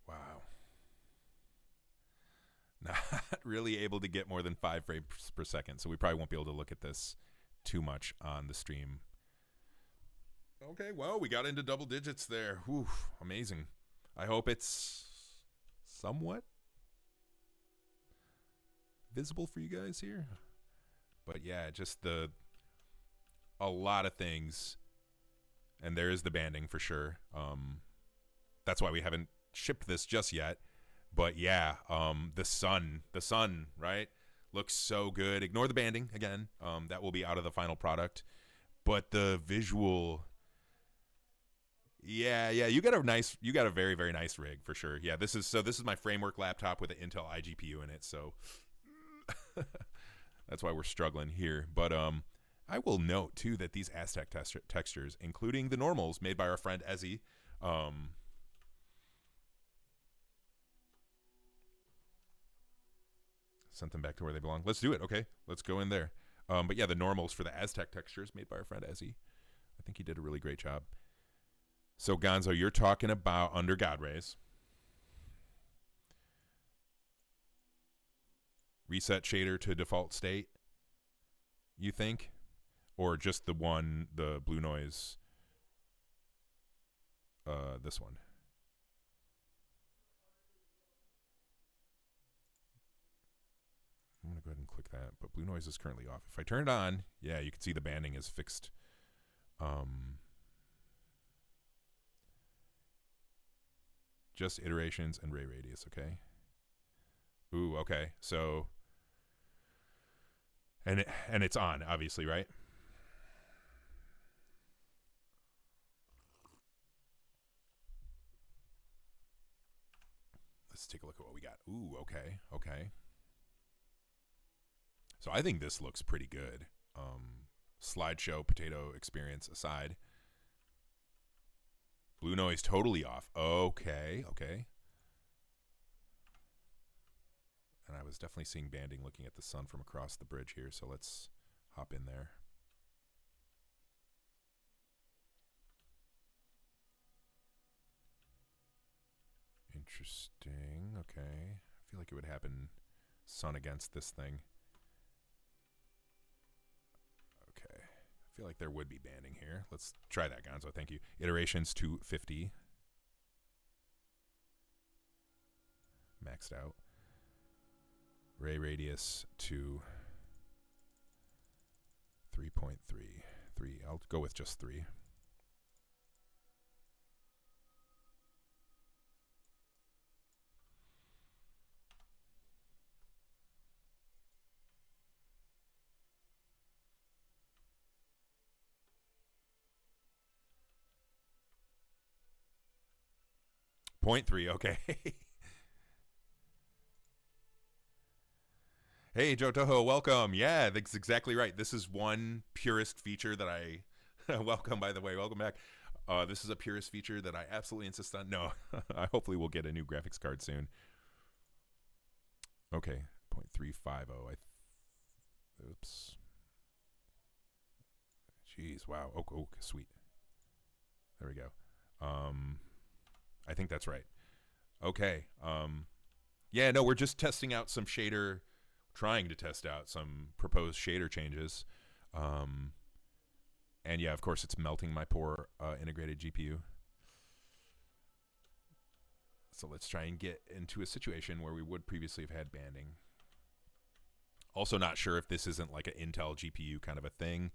Wow. Not really able to get more than 5 frames per second, so we probably won't be able to look at this too much on the stream. Okay, well, we got into double digits there. Whew, amazing. I hope it's somewhat visible for you guys here. But yeah, just a lot of things. And there is the banding for sure. That's why we haven't shipped this just yet. But yeah, the sun, right? Looks so good. Ignore the banding again. That will be out of the final product. But the visual, yeah, you got a very, very nice rig for sure. Yeah, this is my framework laptop with an Intel iGPU in it. So that's why we're struggling here. But I will note too that these Aztec textures, including the normals made by our friend Ezzy, sent them back to where they belong. Let's do it. Okay, let's go in there. But yeah, the normals for the Aztec textures made by our friend Ezzy. I think he did a really great job. So Gonzo, you're talking about under God Rays. Reset shader to default state, you think? Or just the blue noise, this one? I'm going to go ahead and click that, but blue noise is currently off. If I turn it on, yeah, you can see the banding is fixed Just iterations and ray radius, okay? Ooh, okay. So, and it's on, obviously, right? Let's take a look at what we got. Ooh, okay, okay. So I think this looks pretty good. Slideshow potato experience aside. Blue noise totally off. Okay, okay. And I was definitely seeing banding looking at the sun from across the bridge here, so let's hop in there. Interesting, okay. I feel like it would happen sun against this thing. Okay. I feel like there would be banding here. Let's try that, Gonzo. Thank you. Iterations to 50. Maxed out. Ray radius to 3.3. 3. I'll go with just 3. Point 0.3, okay. Hey, Joe Toho, welcome. Yeah, that's exactly right. This is one purist feature that I welcome, by the way. Welcome back. This is a purist feature that I absolutely insist on. No, I hopefully will get a new graphics card soon. Okay, 0.350. Oops. Jeez, wow. Oh, sweet. There we go. I think that's right. Okay. Yeah, no, we're just testing out some shader, trying to test out some proposed shader changes. And yeah, of course, it's melting my poor integrated GPU. So let's try and get into a situation where we would previously have had banding. Also not sure if this isn't like an Intel GPU kind of a thing.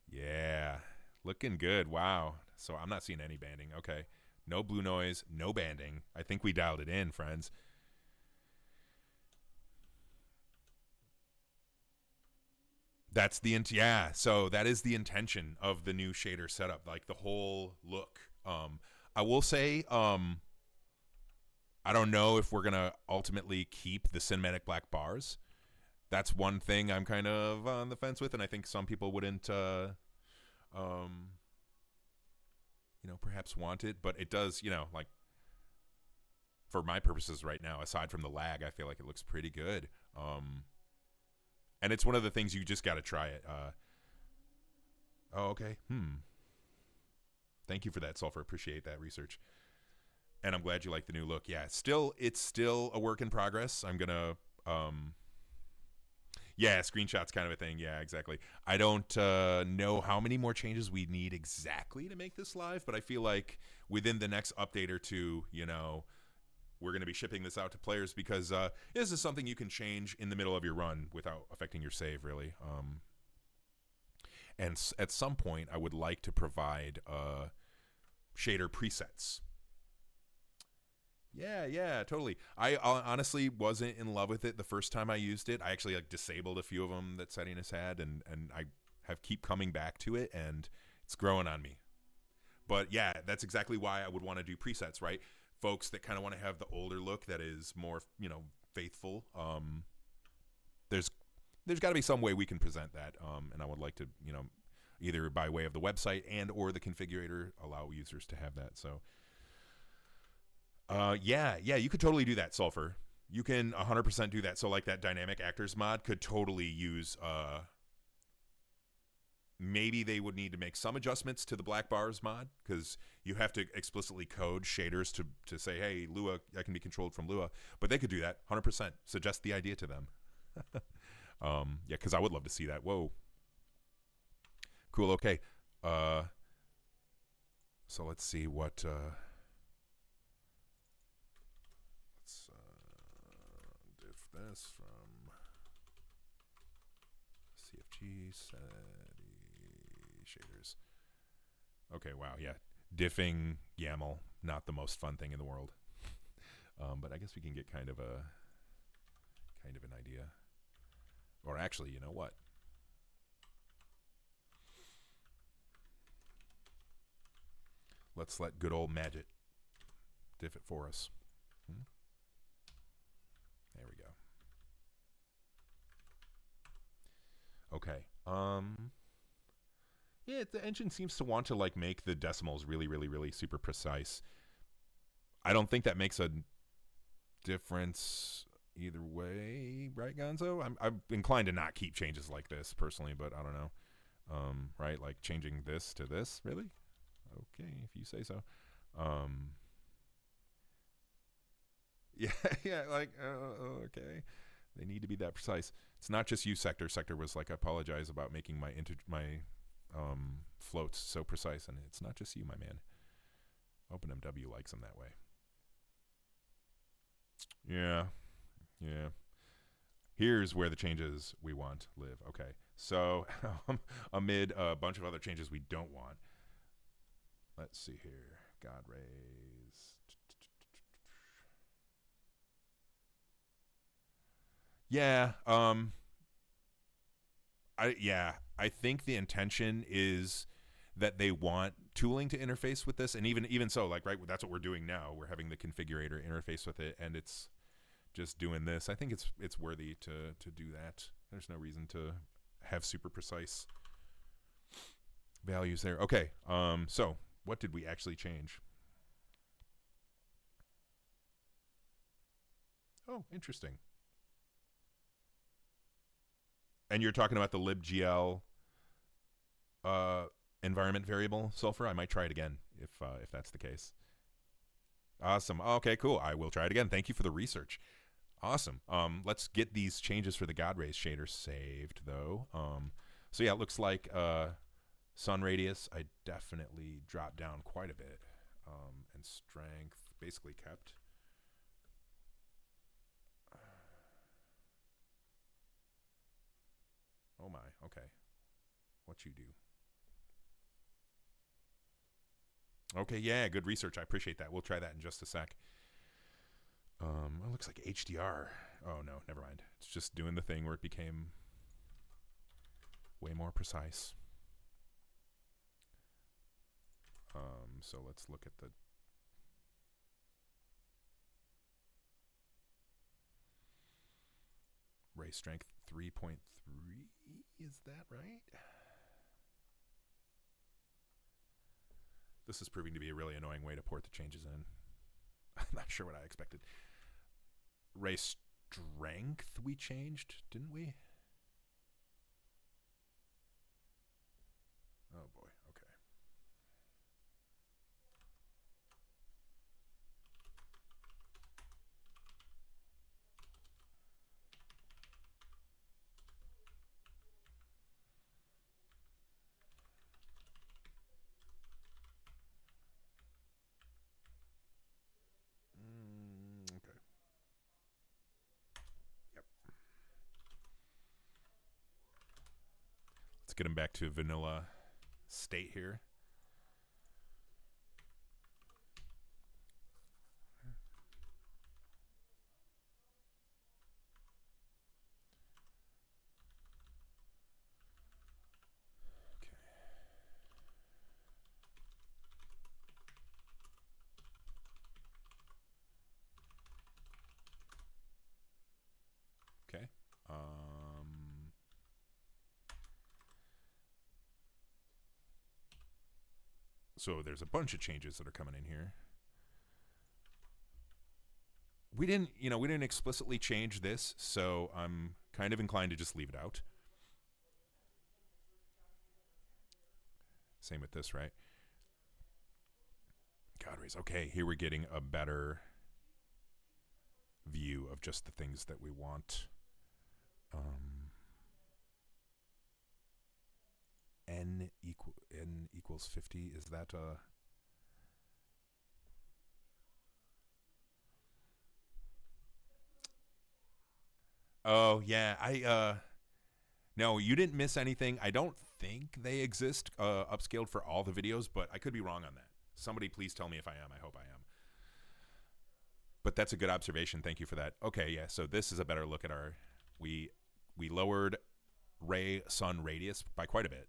Yeah, looking good. Wow. So I'm not seeing any banding. Okay. No blue noise, no banding. I think we dialed it in, friends. That's the yeah. So that is the intention of the new shader setup, like the whole look. I will say, I don't know if we're gonna ultimately keep the cinematic black bars. That's one thing I'm kind of on the fence with, and I think some people wouldn't, perhaps want it. But it does, like for my purposes right now, aside from the lag, I feel like it looks pretty good. And it's one of the things you just got to try it. Oh, okay. Thank you for that, Sulfur. Appreciate that research. And I'm glad you like the new look. Yeah, it's still a work in progress. I'm gonna, yeah, screenshots kind of a thing. Yeah, exactly. I don't know how many more changes we need exactly to make this live, but I feel like within the next update or two, we're going to be shipping this out to players because this is something you can change in the middle of your run without affecting your save, really. And at some point, I would like to provide shader presets. Yeah, totally. I honestly wasn't in love with it the first time I used it. I actually disabled a few of them that Settiness had, and I have keep coming back to it, and it's growing on me. But yeah, that's exactly why I would want to do presets, right? Folks that kind of want to have the older look that is more, faithful. There's got to be some way we can present that, and I would like to, either by way of the website and or the configurator allow users to have that. So, yeah, you could totally do that, Sulfur. You can 100% do that. So like that dynamic actors mod could totally use. Maybe they would need to make some adjustments to the black bars mod because you have to explicitly code shaders to say, hey, Lua, I can be controlled from Lua. But they could do that 100%. Suggest the idea to them. Yeah, because I would love to see that. Whoa. Cool, okay. So let's see what... let's diff this from CFG SETI shaders. Okay, wow, yeah. Diffing YAML, not the most fun thing in the world. But I guess we can get kind of an idea. Or actually, you know what? Let's let good old Magic diff it for us. There we go. Okay. Yeah, the engine seems to want to like make the decimals really super precise. I don't think that makes a difference either way, right, Gonzo? I'm inclined to not keep changes like this personally, but I don't know. Right, like changing this to this, really? Okay, if you say so. Yeah, yeah, like okay. They need to be that precise. It's not just you, Sector. Sector was like, I apologize about making my floats so precise, and it's not just you, my man. OpenMW likes them that way. Yeah, yeah. Here's where the changes we want live. Okay, so amid a bunch of other changes we don't want, let's see here. God rays. Yeah. I think the intention is that they want tooling to interface with this, and even so, like, right, that's what we're doing now. We're having the configurator interface with it, and it's just doing this. I think it's worthy to do that. There's no reason to have super precise values there. Okay, so what did we actually change? Oh, interesting. And you're talking about the libgl environment variable sulfur. I might try it again if that's the case. Awesome. Okay, cool. I will try it again. Thank you for the research. Awesome. Let's get these changes for the God rays shader saved though. So yeah, it looks like sun radius I definitely dropped down quite a bit, and strength basically kept. Oh my. Okay. What you do? Okay, yeah, good research. I appreciate that. We'll try that in just a sec. It looks like HDR. Oh no, never mind. It's just doing the thing where it became way more precise. So let's look at the ray strength 3.3. Is that right? This is proving to be a really annoying way to port the changes in. I'm not sure what I expected. Ray strength we changed, didn't we? Oh boy, okay. Okay. Yep. Let's get him back to vanilla state here. Okay. So there's a bunch of changes that are coming in here. We didn't explicitly change this, so I'm kind of inclined to just leave it out. Same with this, right? God rays. Okay, here we're getting a better view of just the things that we want. N equals 50. Is that Oh yeah, I No, you didn't miss anything. I don't think they exist upscaled for all the videos, but I could be wrong on that. Somebody please tell me if I am. I hope I am. But that's a good observation. Thank you for that. Okay, yeah, so this is a better look at our... We lowered ray sun radius by quite a bit.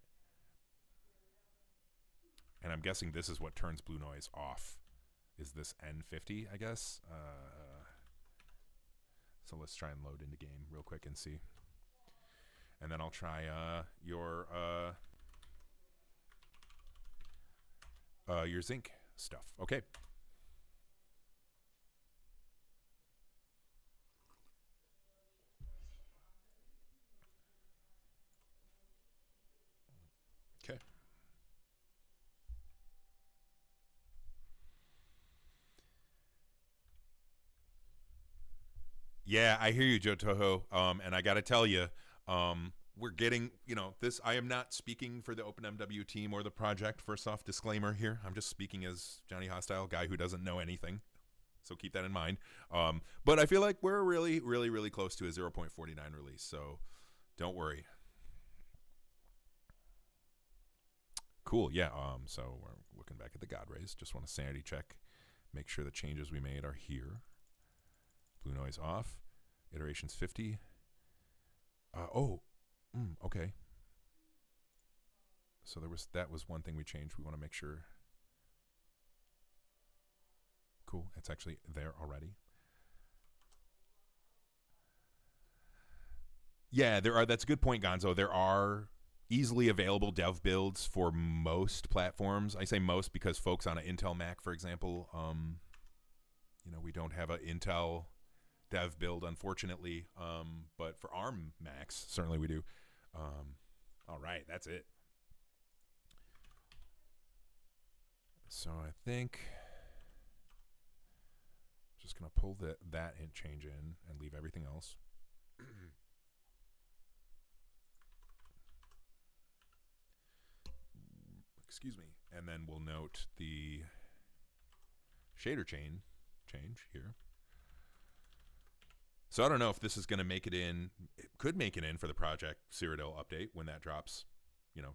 And I'm guessing this is what turns blue noise off. Is this N50, I guess? So let's try and load into game real quick and see. And then I'll try your zinc stuff. Okay. Okay. Yeah, I hear you, Joe Toho. And I got to tell you, we're getting, this. I am not speaking for the OpenMW team or the project. First off, disclaimer here. I'm just speaking as Johnny Hostile, guy who doesn't know anything. So keep that in mind. But I feel like we're really, really, really close to a 0.49 release. So don't worry. Cool. Yeah. So we're looking back at the God rays. Just want to sanity check. Make sure the changes we made are here. Blue noise off. Iterations 50. Okay. So that was one thing we changed. We want to make sure. Cool. It's actually there already. Yeah, that's a good point, Gonzo. There are easily available dev builds for most platforms. I say most because folks on an Intel Mac, for example, we don't have an Intel dev build, unfortunately, but for ARM Macs, certainly we do. All right, that's it. So I think just gonna pull that and change in and leave everything else. Excuse me. And then we'll note the shader chain change here. So I don't know if this is going to make it in. It could make it in for the Project Cyrodiil update when that drops,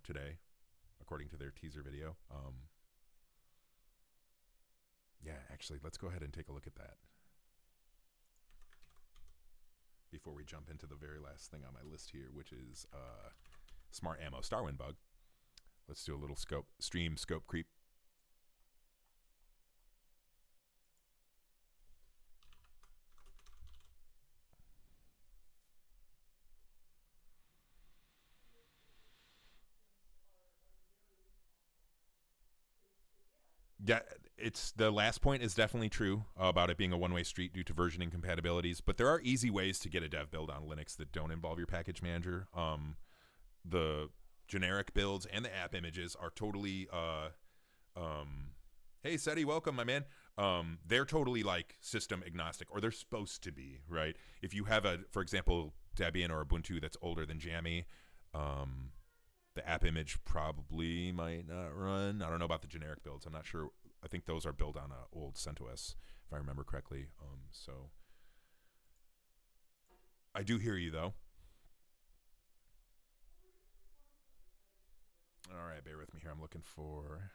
today, according to their teaser video. Yeah, actually, let's go ahead and take a look at that before we jump into the very last thing on my list here, which is Smart Ammo Starwind bug. Let's do a little stream scope creep. Yeah, it's the last point is definitely true about it being a one-way street due to version incompatibilities, but there are easy ways to get a dev build on Linux that don't involve your package manager. The generic builds and the app images are totally hey SETI, welcome my man. They're totally like system agnostic, or they're supposed to be, right? If you have for example, Debian or Ubuntu that's older than Jammy, the app image probably might not run. I don't know about the generic builds. I'm not sure. I think those are built on an old CentOS, if I remember correctly. So I do hear you though. All right, bear with me here. I'm looking for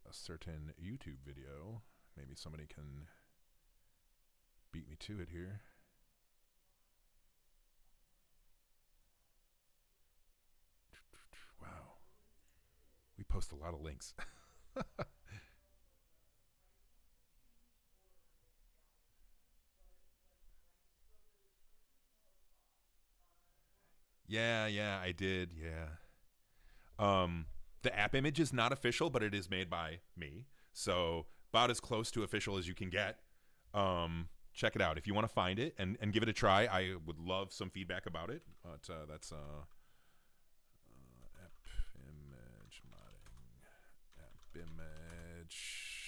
a certain YouTube video. Maybe somebody can beat me to it here. Wow. We post a lot of links. Yeah, I did. Yeah. The app image is not official, but it is made by me. So about as close to official as you can get. Check it out. If you want to find it and give it a try, I would love some feedback about it. But that's app image modding. App image.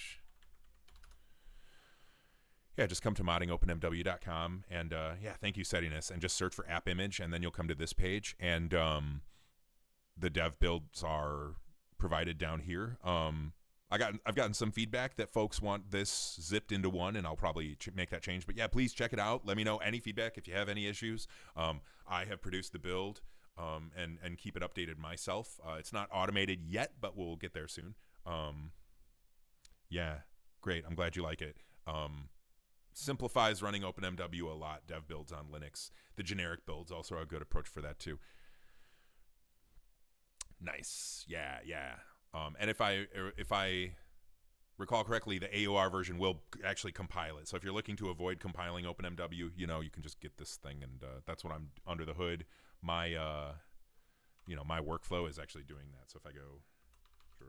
Yeah, just come to moddingopenmw.com and yeah, thank you, Settiness, and just search for app image, and then you'll come to this page, and the dev builds are provided down here. I've gotten some feedback that folks want this zipped into one, and I'll probably make that change. But yeah, please check it out. Let me know any feedback if you have any issues. I have produced the build and keep it updated myself. It's not automated yet, but we'll get there soon. Yeah, great. I'm glad you like it. Simplifies running OpenMW a lot. Dev builds on Linux. The generic builds also are a good approach for that too. Nice. Yeah. And if I recall correctly, the AOR version will actually compile it. So if you're looking to avoid compiling OpenMW, you can just get this thing, and that's what I'm under the hood. My my workflow is actually doing that. So if I go try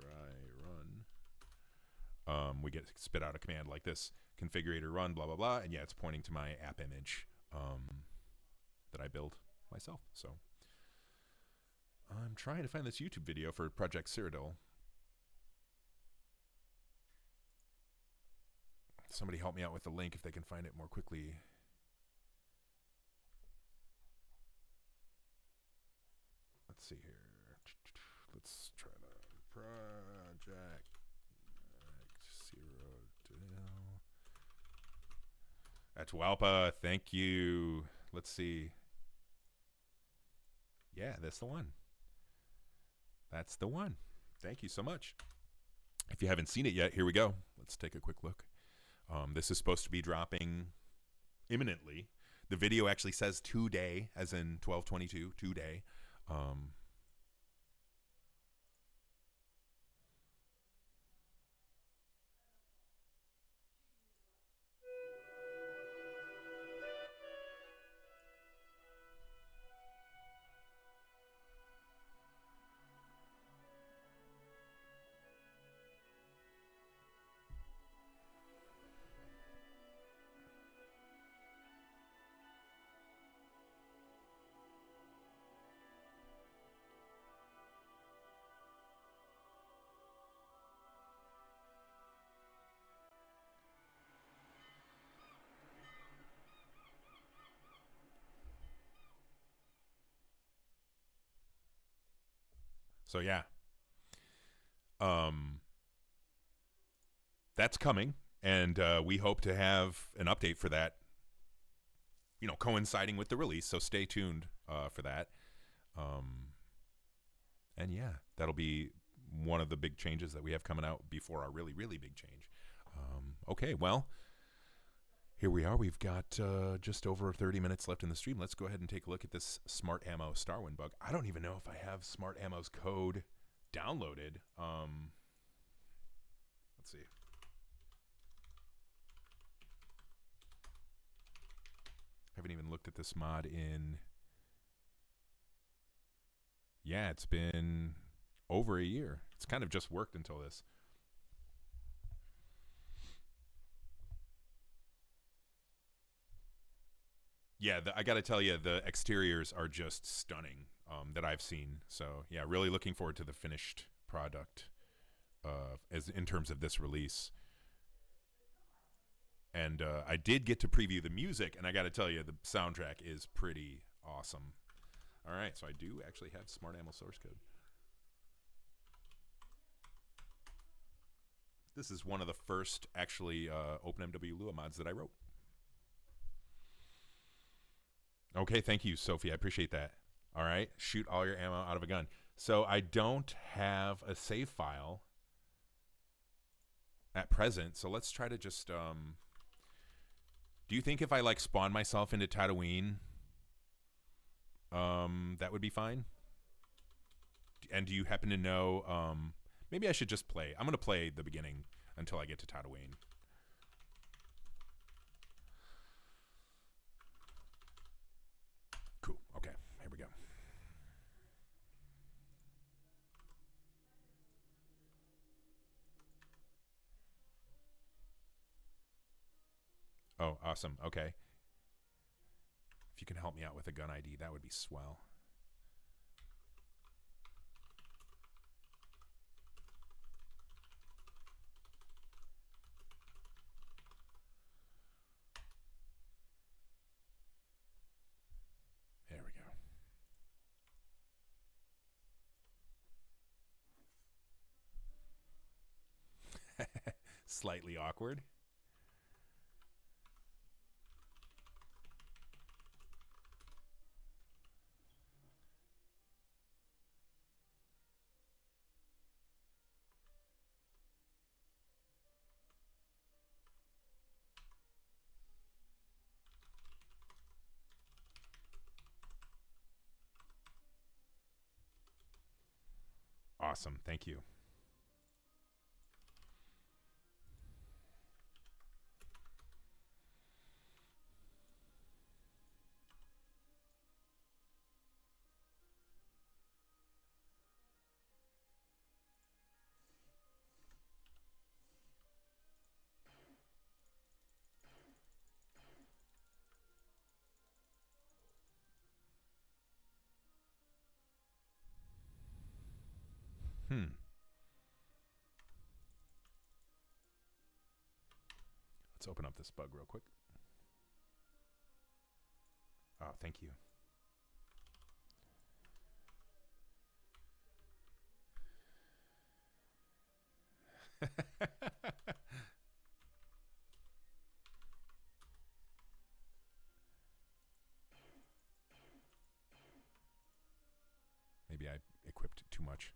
run, we get spit out a command like this: configurator run blah blah blah, and yeah, it's pointing to my app image that I built myself. So I'm trying to find this YouTube video for Project Cyrodiil. Somebody help me out with the link if they can find it more quickly. Let's see here. Let's try the Project Cyrodiil. Atahualpa, thank you. Let's see. Yeah, that's the one. That's the one. Thank you so much. If you haven't seen it yet, here we go. Let's take a quick look. This is supposed to be dropping imminently. The video actually says today, as in 12/22, today. So yeah, that's coming, and we hope to have an update for that, coinciding with the release. So stay tuned for that. And yeah, that'll be one of the big changes that we have coming out before our really, really big change. Okay, well, here we are. We've got just over 30 minutes left in the stream. Let's go ahead and take a look at this Smart Ammo Starwind bug. I don't even know if I have Smart Ammo's code downloaded. Let's see. Haven't even looked at this mod in... Yeah, it's been over a year. It's kind of just worked until this. Yeah, I got to tell you, the exteriors are just stunning that I've seen. So, yeah, really looking forward to the finished product as in terms of this release. And I did get to preview the music, and I got to tell you, the soundtrack is pretty awesome. All right, so I do actually have Smart Ammo source code. This is one of the first, actually, OpenMW Lua mods that I wrote. Okay, thank you, Sophie. I appreciate that. All right, shoot all your ammo out of a gun. So I don't have a save file at present, so let's try to just... do you think if I, spawn myself into Tatooine, that would be fine? And do you happen to know... maybe I should just play. I'm going to play the beginning until I get to Tatooine. Cool. Okay. Here we go. Oh, awesome. Okay. If you can help me out with a gun ID, that would be swell. There we go. Slightly awkward. Awesome. Thank you. Let's open up this bug real quick. Oh, thank you. Maybe I equipped too much.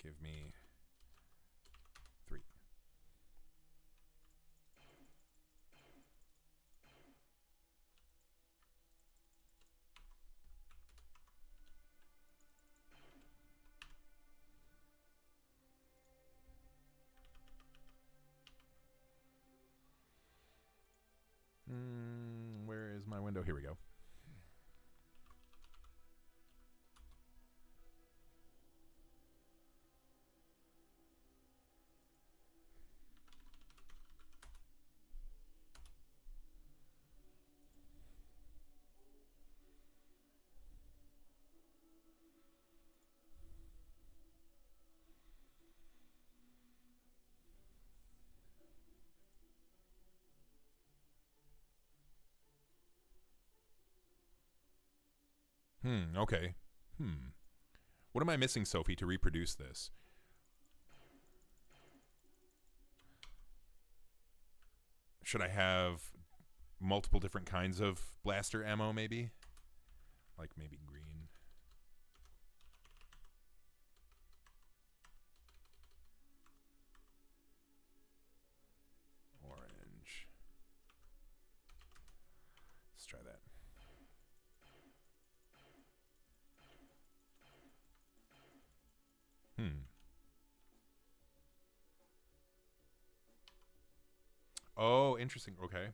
Give me 3. Where is my window? Here we go. Okay. What am I missing, Sophie, to reproduce this? Should I have multiple different kinds of blaster ammo, maybe? Like maybe green. Orange. Let's try that. Oh, interesting. Okay.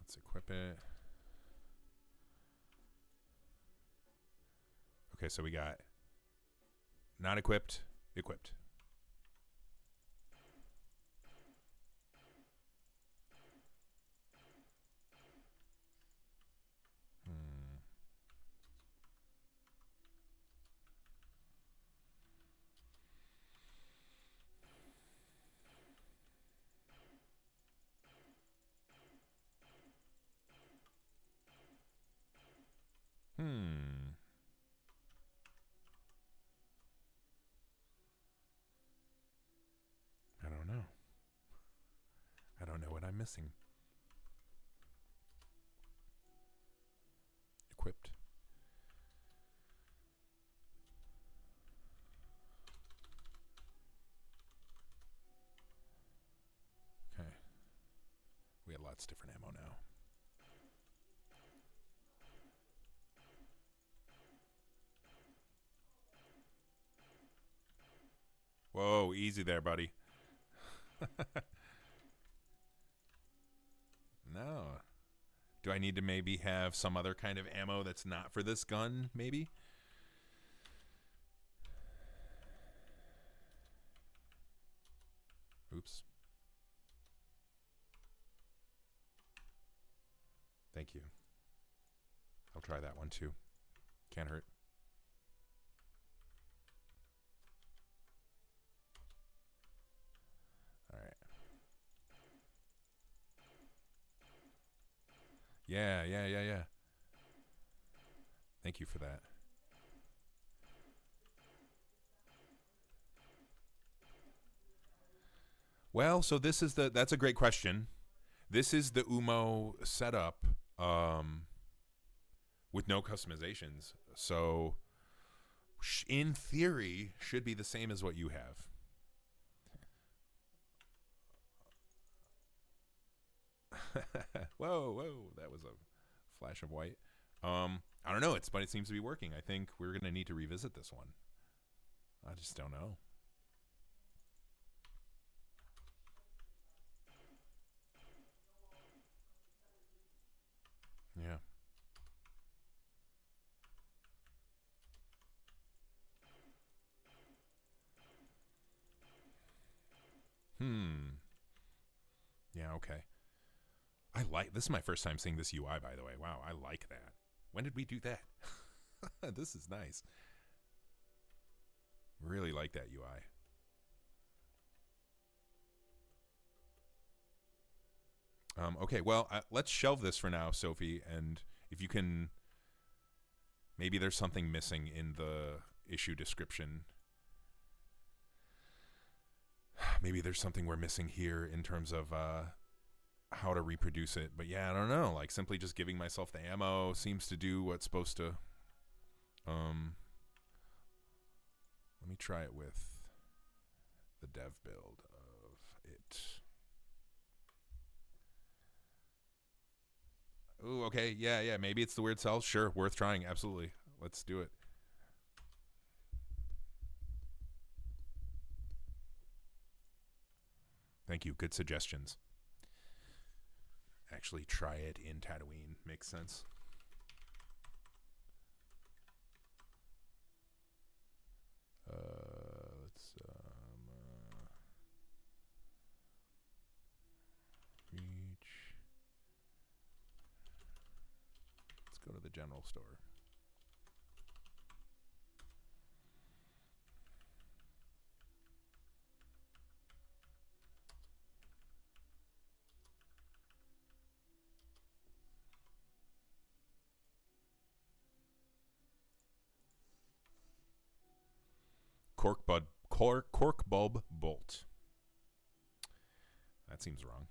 Let's equip it. Okay, so we got not equipped, equipped. I don't know. I don't know what I'm missing. Equipped. Okay. We have lots of different ammo now. Whoa, easy there, buddy. No. Do I need to maybe have some other kind of ammo that's not for this gun, maybe? Oops. Thank you. I'll try that one too. Can't hurt. All right. Yeah. Thank you for that. Well, so this is that's a great question. This is the UMO setup with no customizations. So in theory, should be the same as what you have. Whoa, that was a flash of white. I don't know, but it seems to be working. I think we're going to need to revisit this one. I just don't know. Yeah. Yeah, okay. This is my first time seeing this UI, by the way. Wow, I like that. When did we do that? This is nice. Really like that UI. Okay, well, let's shelve this for now, Sophie, and if you can, maybe there's something missing in the issue description. Maybe there's something we're missing here in terms of how to reproduce it. But yeah, I don't know. Like simply just giving myself the ammo seems to do what's supposed to. Let me try it with the dev build of it. Ooh, okay. Yeah. Maybe it's the weird cells. Sure, worth trying. Absolutely. Let's do it. Thank you. Good suggestions. Actually, try it in Tatooine. Makes sense. Let's reach. Let's go to the general store. Cork bulb bolt. That seems wrong.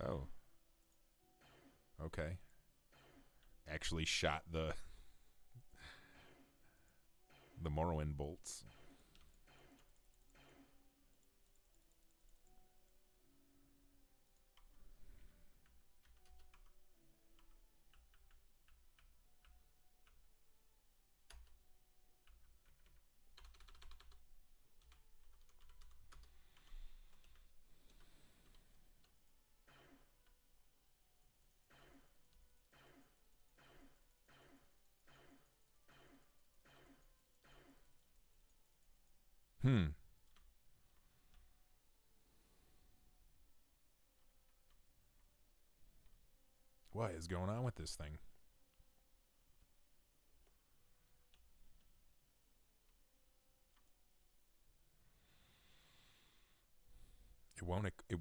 Oh. Okay. Actually shot the Morrowind bolts. What is going on with this thing? It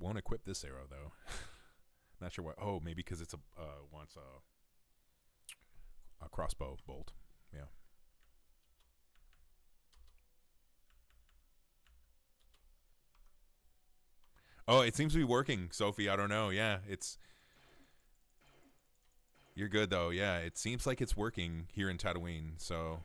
won't equip this arrow though. Not sure why. Oh, maybe because it's wants a crossbow bolt. Yeah. Oh, it seems to be working, Sophie. I don't know. Yeah, you're good though. Yeah, it seems like it's working here in Tatooine. So,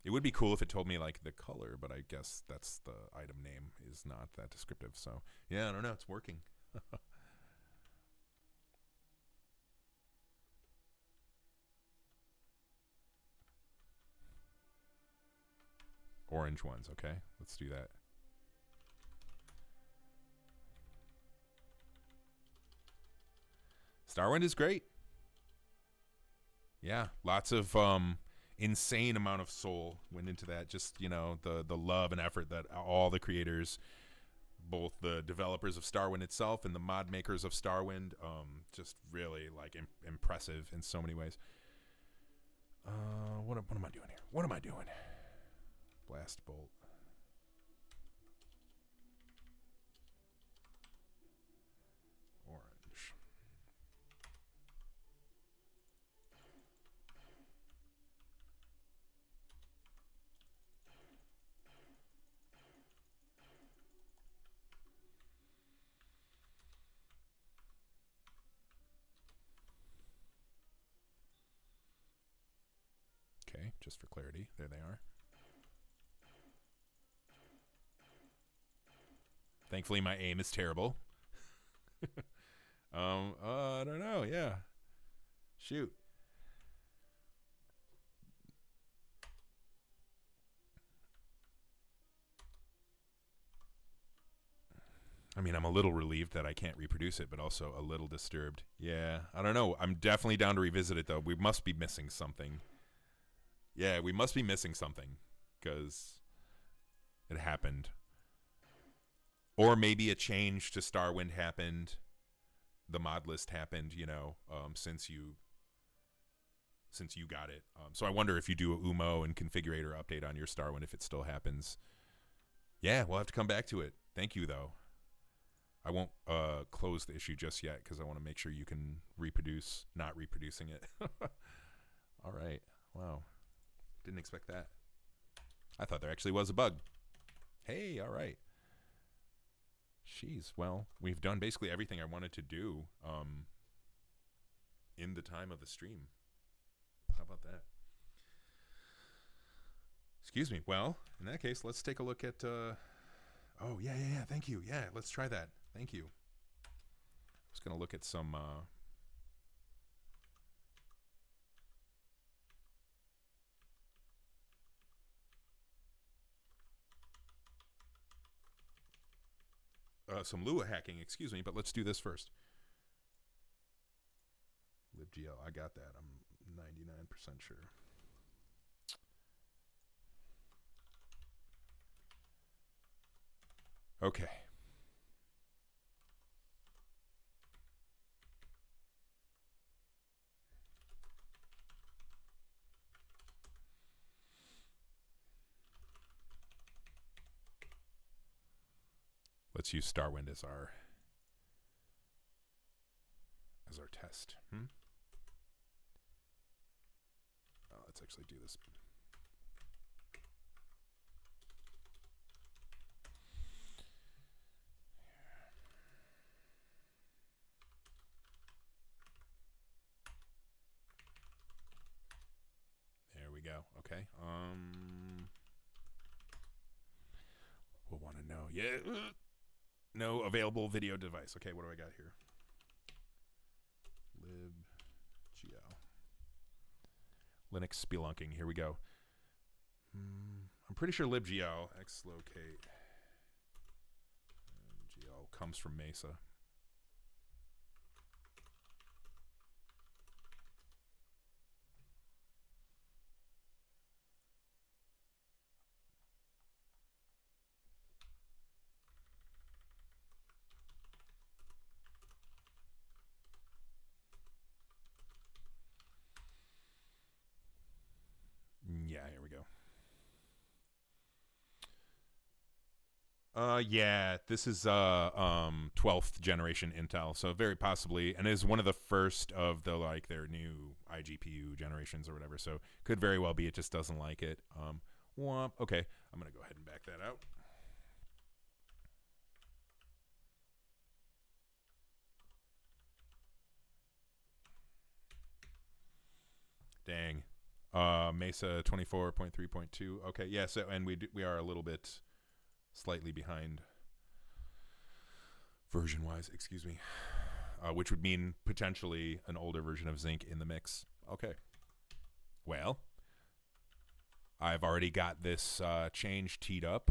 it would be cool if it told me like the color, but I guess that's the item name is not that descriptive. So, yeah, I don't know. It's working. Orange ones. Okay, let's do that. Starwind is great. Yeah, lots of insane amount of soul went into that. Just the love and effort that all the creators, both the developers of Starwind itself and the mod makers of Starwind, just really like impressive in so many ways. What am I doing here? What am I doing? Blast bolt. Orange. just for clarity. There they are. Thankfully, my aim is terrible. I don't know. Yeah. Shoot. I mean, I'm a little relieved that I can't reproduce it, but also a little disturbed. Yeah, I don't know. I'm definitely down to revisit it, though. We must be missing something. Yeah, we must be missing something because it happened. Or maybe a change to Starwind happened. The mod list happened, you know, since you got it. So I wonder if you do a UMO and configurator update on your Starwind, if it still happens. Yeah, we'll have to come back to it. Thank you, though. I won't close the issue just yet because I want to make sure you can reproduce, not reproducing it. All right. Wow. Didn't expect that. I thought there actually was a bug. Hey, all right. Jeez. Well, we've done basically everything I wanted to do in the time of the stream. How about that? Excuse me. Well, in that case, let's take a look at... oh, yeah. Thank you. Yeah, let's try that. Thank you. I was going to look at some... some Lua hacking, excuse me, but let's do this first. libgl, I got that. I'm 99% sure. Okay. Let's use Starwind as our test. Let's actually do this. There we go. Okay. We'll want to know. Yeah. No available video device. Okay, what do I got here? libgl. Linux spelunking. Here we go. I'm pretty sure libgl xlocate gl comes from Mesa. Yeah, here we go. Yeah, this is 12th generation Intel, so very possibly, and is one of the first of the like their new iGPU generations or whatever. So could very well be it just doesn't like it. Womp. Okay, I'm gonna go ahead and back that out. Dang. Mesa 24.3.2. Okay, yeah. So and we are a little bit slightly behind version wise. Excuse me. Which would mean potentially an older version of Zinc in the mix. Okay. Well, I've already got this change teed up.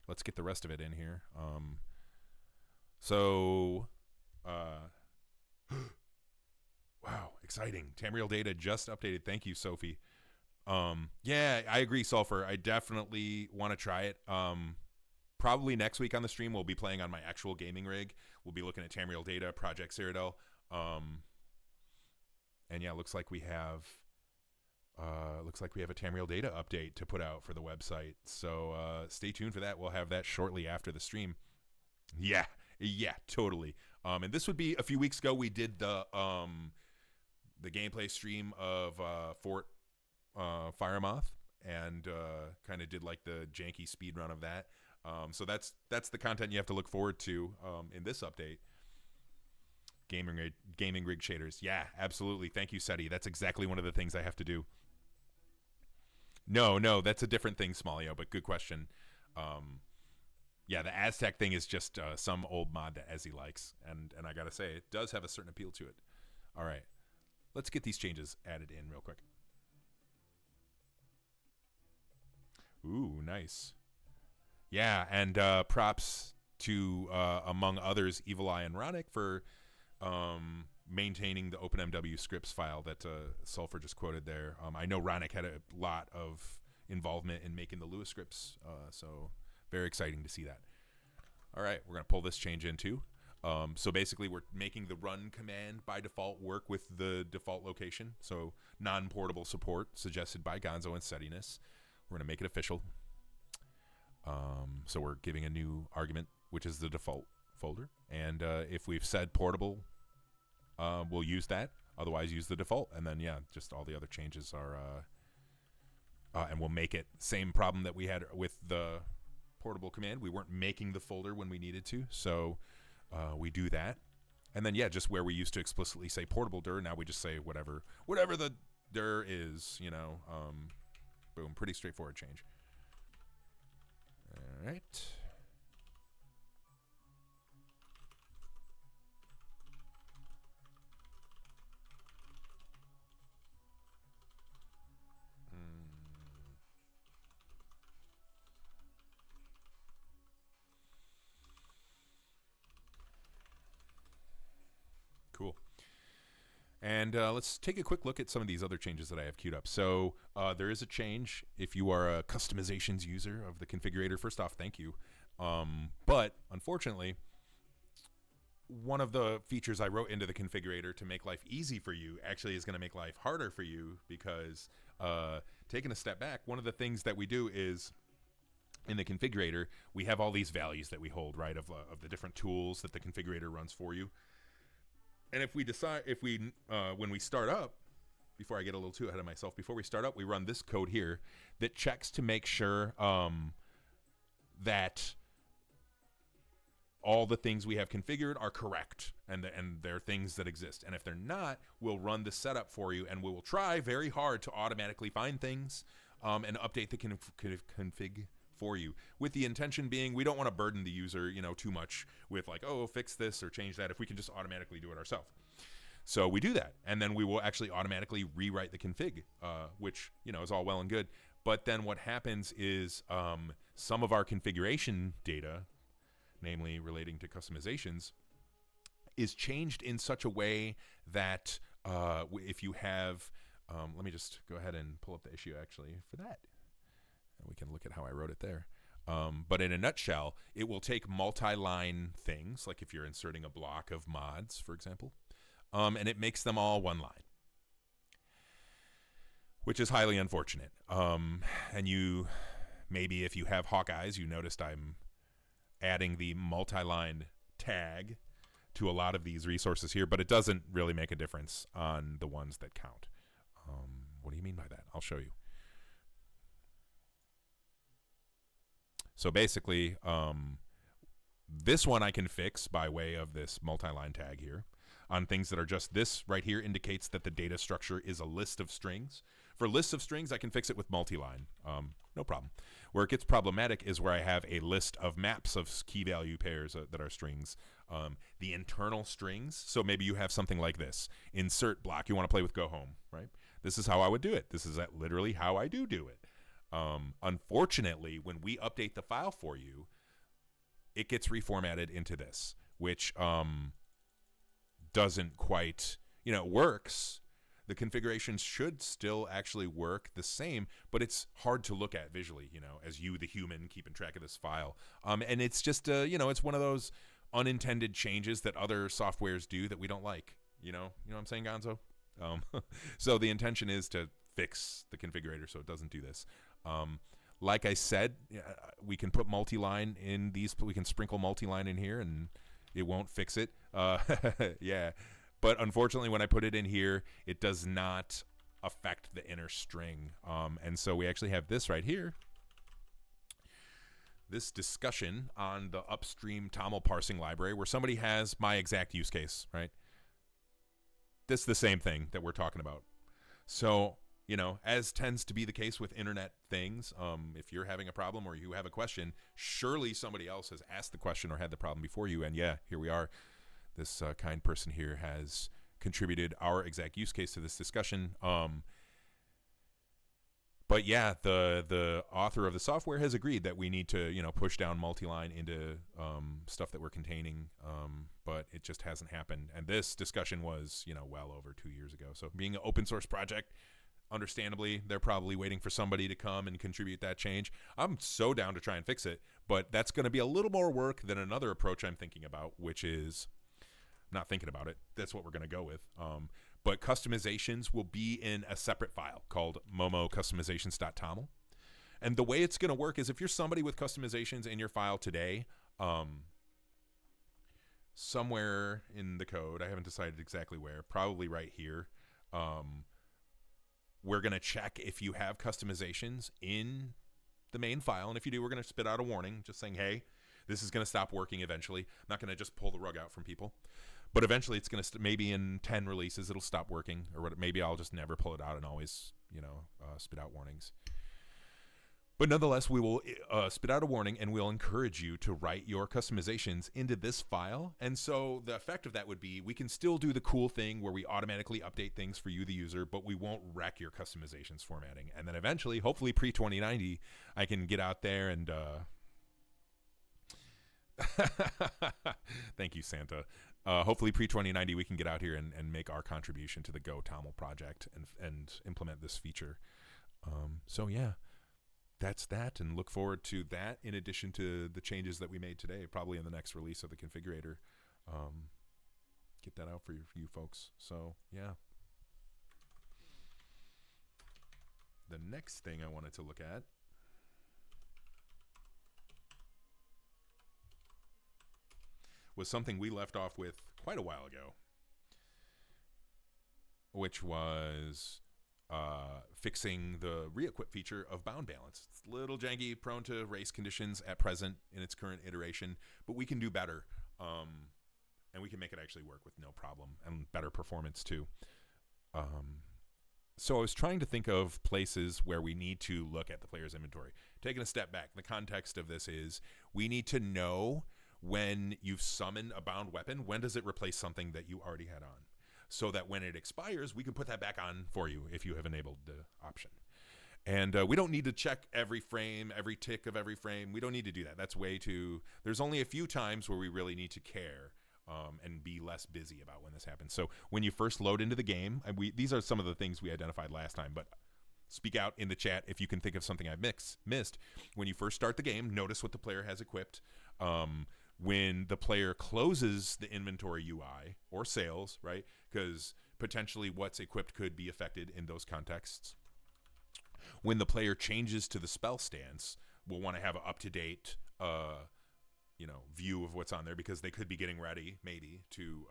Let's get the rest of it in here. Wow, exciting. Tamriel data just updated. Thank you, Sophie. Yeah, I agree, Sulfur. I definitely want to try it. Probably next week on the stream, we'll be playing on my actual gaming rig. We'll be looking at Tamriel data, Project Cyrodiil. And yeah, looks like we have a Tamriel data update to put out for the website. So stay tuned for that. We'll have that shortly after the stream. Yeah, totally. And this would be a few weeks ago. We did the gameplay stream of Fort Firemoth and kind of did like the janky speed run of that. So that's the content you have to look forward to in this update. Gaming rig shaders. Yeah, absolutely. Thank you, Seti. That's exactly one of the things I have to do. No, that's a different thing, Smallio, but good question. Yeah, the Aztec thing is just some old mod that Ezzy likes, and I gotta say, it does have a certain appeal to it. All right, let's get these changes added in real quick. Ooh, nice. Yeah, and props to, among others, Evil Eye and Ronick for maintaining the OpenMW scripts file that Sulfur just quoted there. I know Ronick had a lot of involvement in making the Lewis scripts, so very exciting to see that. All right, we're going to pull this change in too. So basically, we're making the run command by default work with the default location. So non-portable support suggested by Gonzo and Settiness. We're going to make it official. So we're giving a new argument, which is the default folder. And if we've said portable, we'll use that. Otherwise, use the default. And then, yeah, just all the other changes are... and we'll make it same problem that we had with the portable command. We weren't making the folder when we needed to. So we do that. And then, yeah, just where we used to explicitly say portable dir, now we just say whatever the dir is, you know. Boom, pretty straightforward change. All right. Cool. And let's take a quick look at some of these other changes that I have queued up. So there is a change if you are a customizations user of the configurator. First off, thank you. But unfortunately, one of the features I wrote into the configurator to make life easy for you actually is going to make life harder for you, because taking a step back, one of the things that we do is in the configurator, we have all these values that we hold, right, of the different tools that the configurator runs for you. And if we decide, when we start up, before I get a little too ahead of myself, before we start up, we run this code here that checks to make sure that all the things we have configured are correct, and they're things that exist. And if they're not, we'll run the setup for you, and we will try very hard to automatically find things and update the config for you, with the intention being we don't want to burden the user, you know, too much with like, oh, fix this or change that, if we can just automatically do it ourselves. So we do that, and then we will actually automatically rewrite the config, which, you know, is all well and good. But then what happens is some of our configuration data, namely relating to customizations, is changed in such a way that if you have, let me just go ahead and pull up the issue actually for that. And we can look at how I wrote it there. But in a nutshell, it will take multi-line things, like if you're inserting a block of mods, for example, and it makes them all one line, which is highly unfortunate. And you, maybe if you have Hawkeyes, you noticed I'm adding the multi-line tag to a lot of these resources here, but it doesn't really make a difference on the ones that count. What do you mean by that? I'll show you. So basically, this one I can fix by way of this multi-line tag here. On things that are just this right here indicates that the data structure is a list of strings. For lists of strings, I can fix it with multi-line. No problem. Where it gets problematic is where I have a list of maps of key value pairs that are strings. The internal strings, so maybe you have something like this. Insert block, you want to play with go home, right? This is how I would do it. This is literally how I do it. Unfortunately, when we update the file for you, it gets reformatted into this, which doesn't quite, you know, it works. The configuration should still actually work the same, but it's hard to look at visually, you know, as you, the human, keeping track of this file. And it's just, you know, it's one of those unintended changes that other softwares do that we don't like, you know what I'm saying, Gonzo? So the intention is to fix the configurator so it doesn't do this. Like I said, we can put multi-line in these, we can sprinkle multi-line in here and it won't fix it. Yeah. But unfortunately, when I put it in here, it does not affect the inner string. And so we actually have this right here. This discussion on the upstream TOML parsing library where somebody has my exact use case, right? This is the same thing that we're talking about. So you know, as tends to be the case with internet things, if you're having a problem or you have a question, surely somebody else has asked the question or had the problem before you. And yeah, here we are. This kind person here has contributed our exact use case to this discussion. But yeah, the author of the software has agreed that we need to, you know, push down multi-line into stuff that we're containing, but it just hasn't happened. And this discussion was, you know, well over 2 years ago. So being an open source project, understandably, they're probably waiting for somebody to come and contribute that change. I'm so down to try and fix it, but that's going to be a little more work than another approach I'm thinking about, which is not thinking about it. That's what we're going to go with. But customizations will be in a separate file called momo-customizations.toml. And the way it's going to work is if you're somebody with customizations in your file today, somewhere in the code, I haven't decided exactly where, probably right here, we're going to check if you have customizations in the main file. And if you do, we're going to spit out a warning just saying, hey, this is going to stop working eventually. I'm not going to just pull the rug out from people. But eventually it's going to, maybe in 10 releases, it'll stop working. Or what, maybe I'll just never pull it out and always, you know, spit out warnings. But nonetheless, we will spit out a warning and we'll encourage you to write your customizations into this file. And so the effect of that would be we can still do the cool thing where we automatically update things for you, the user, but we won't wreck your customizations formatting. And then eventually, hopefully pre-2090, I can get out there and... Thank you, Santa. Hopefully pre-2090, we can get out here and make our contribution to the Go TOML project and implement this feature. So yeah. That's that, and look forward to that in addition to the changes that we made today, probably in the next release of the configurator. Get that out for you folks. So, yeah. The next thing I wanted to look at was something we left off with quite a while ago, which was... fixing the re-equip feature of bound balance. It's a little janky, prone to race conditions at present in its current iteration, but we can do better. And we can make it actually work with no problem and better performance too. So I was trying to think of places where we need to look at the player's inventory. Taking a step back, the context of this is we need to know when you've summoned a bound weapon, when does it replace something that you already had on? So that when it expires, we can put that back on for you if you have enabled the option. And we don't need to check every frame, every tick of every frame. We don't need to do that. That's way too... There's only a few times where we really need to care and be less busy about when this happens. So when you first load into the game, and these are some of the things we identified last time, but speak out in the chat if you can think of something I've missed. When you first start the game, notice what the player has equipped. When the player closes the inventory UI or sales, right? Because potentially what's equipped could be affected in those contexts. When the player changes to the spell stance, we'll want to have an up-to-date, view of what's on there because they could be getting ready, maybe, to,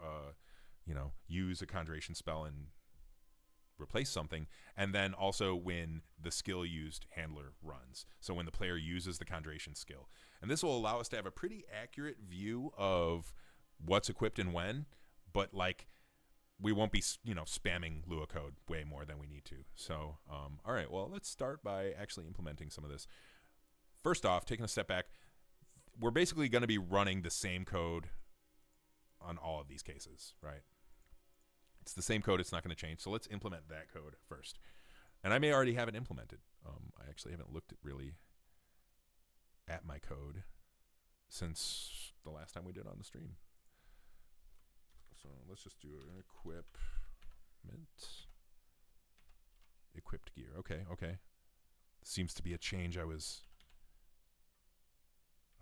use a conjuration spell and replace something. And then also when the skill used handler runs. So when the player uses the conjuration skill. And this will allow us to have a pretty accurate view of what's equipped and when, but we won't be, spamming Lua code way more than we need to. So, all right, well, let's start by actually implementing some of this. First off, taking a step back, we're basically going to be running the same code on all of these cases, right? It's the same code. It's not going to change. So let's implement that code first. And I may already have it implemented. I actually haven't looked really at my code since the last time we did on the stream. So let's just do an equipped gear. Okay. Seems to be a change I was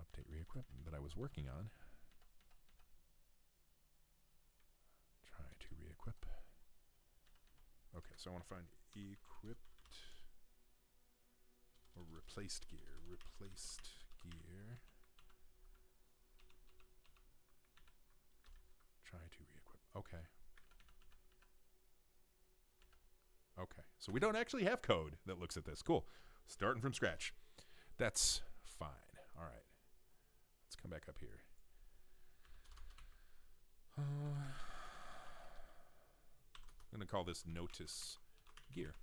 update re-equip that I was working on. Try to re-equip. Okay, so I want to find equipped or replaced gear. Replaced gear. Try to re-equip. Okay, so we don't actually have code that looks at this. Cool. Starting from scratch. That's fine. All right. Let's come back up here. I'm going to call this notice gear.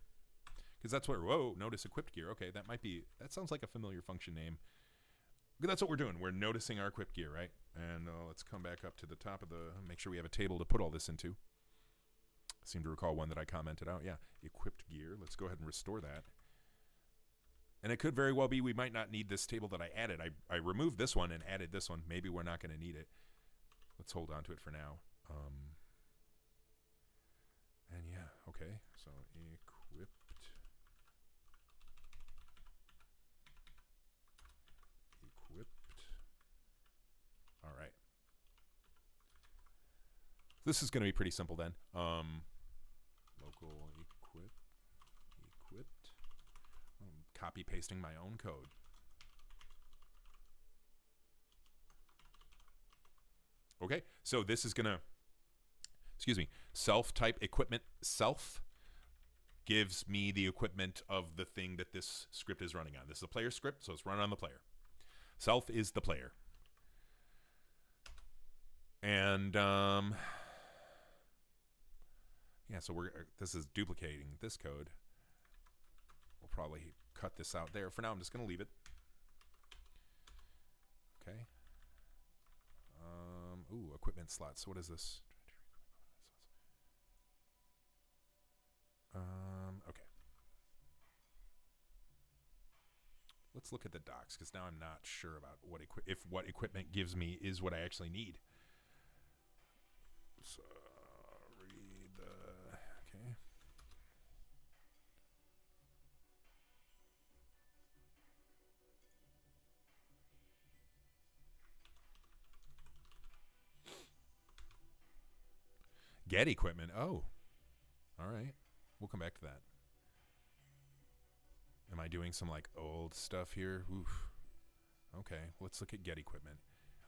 Because that's what, whoa, notice equipped gear. Okay, that sounds like a familiar function name. That's what we're doing. We're noticing our equipped gear, right? And let's come back up to the top of make sure we have a table to put all this into. I seem to recall one that I commented out. Yeah, equipped gear. Let's go ahead and restore that. And it could very well be we might not need this table that I added. I removed this one and added this one. Maybe we're not going to need it. Let's hold on to it for now. And yeah, okay. So equipped. All right. This is going to be pretty simple then. Local equipped. I'm copy pasting my own code. Okay, so this is going to, self type equipment self gives me the equipment of the thing that this script is running on. This is a player script, so it's run on the player. Self is the player. And yeah, so this is duplicating this code. We'll probably cut this out there. For now, I'm just going to leave it. Okay. Ooh, equipment slots. So what is this? Okay. Let's look at the docs, because now I'm not sure about if what equipment gives me is what I actually need. So read the, okay. Get equipment. Oh, all right. We'll come back to that. Am I doing some like old stuff here? Oof. Okay, let's look at get equipment.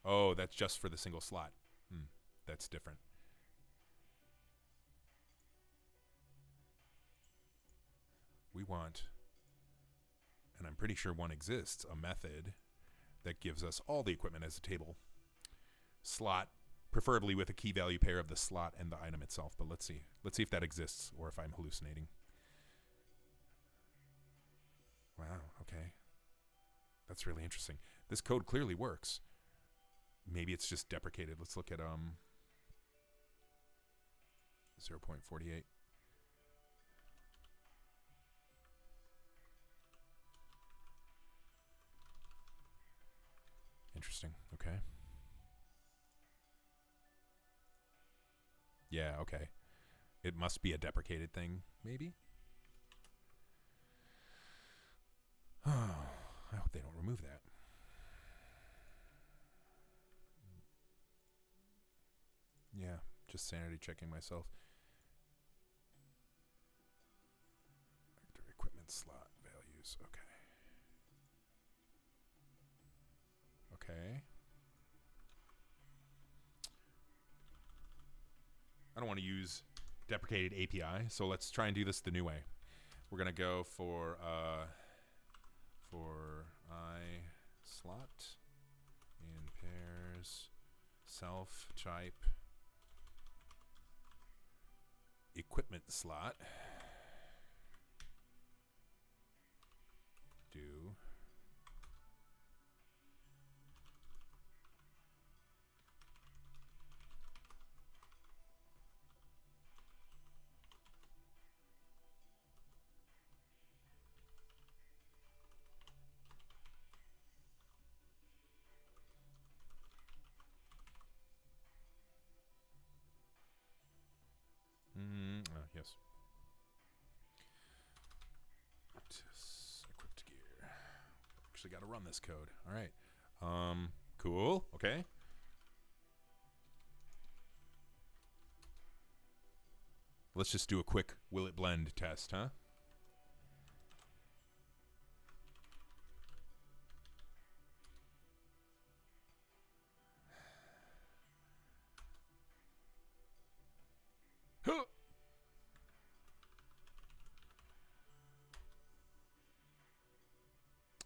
Oh, that's just for the single slot. That's different. We want, and I'm pretty sure one exists, a method that gives us all the equipment as a table. Slot, preferably with a key value pair of the slot and the item itself. But let's see. Let's see if that exists or if I'm hallucinating. Wow, okay. That's really interesting. This code clearly works. Maybe it's just deprecated. Let's look at 0.48. Interesting. Okay. Yeah, okay. It must be a deprecated thing, maybe? Oh, I hope they don't remove that. Yeah, just sanity checking myself. Vector equipment slot values. Okay. Okay. I don't want to use deprecated API, so let's try and do this the new way. We're going to go for I slot in pairs self type equipment slot do yes. Equipped gear. Actually got to run this code. All right. Cool. Okay. Let's just do a quick will it blend test, huh?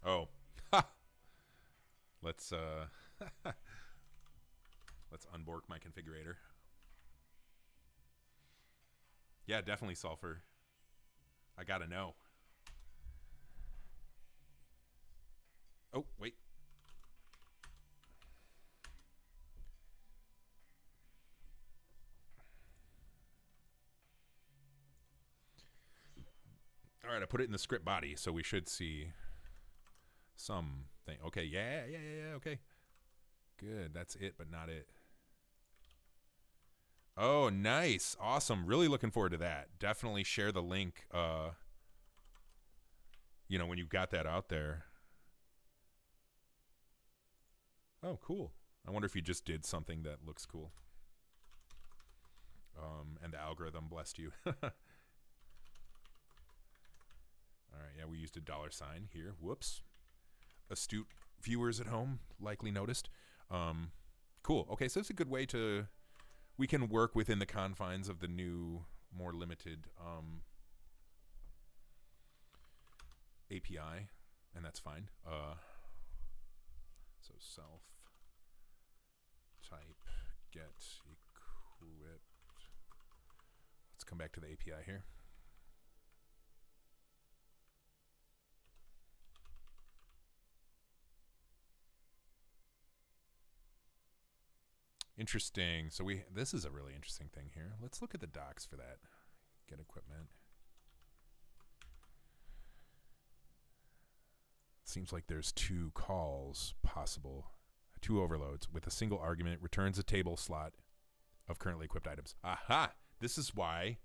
Oh. Let's let's unbork my configurator. Yeah, definitely sulfur. I gotta know. Oh, wait. All right, I put it in the script body, so we should see something. Okay, yeah, okay. Good, that's it, but not it. Oh, nice. Awesome. Really looking forward to that. Definitely share the link, when you got that out there. Oh, cool. I wonder if you just did something that looks cool. And the algorithm blessed you. All right, yeah, we used a $sign here. Whoops. Astute viewers at home likely noticed. Cool. Okay, so it's a good way we can work within the confines of the new, more limited API, and that's fine. So self type get equipped. Let's come back to the API here. Interesting. So this is a really interesting thing here. Let's look at the docs for that. Get equipment. Seems like there's 2 calls possible, 2 overloads with a single argument, returns a table slot of currently equipped items. Aha! This is why.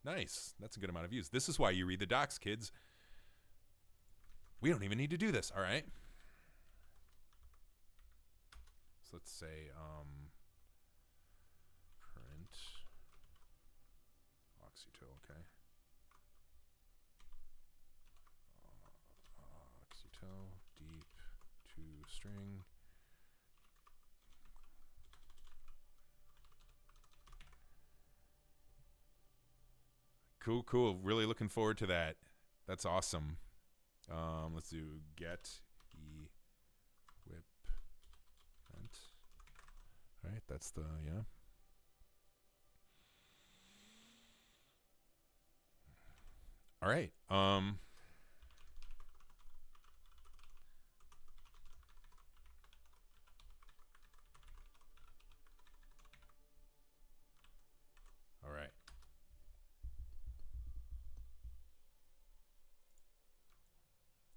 Nice. That's a good amount of views. This is why you read the docs, kids. We don't even need to do this. All right. So let's say print oxytil, okay. Oxytil deep to string. Cool. Really looking forward to that. That's awesome. Let's do get equipment. All right, that's the, yeah. All right. All right.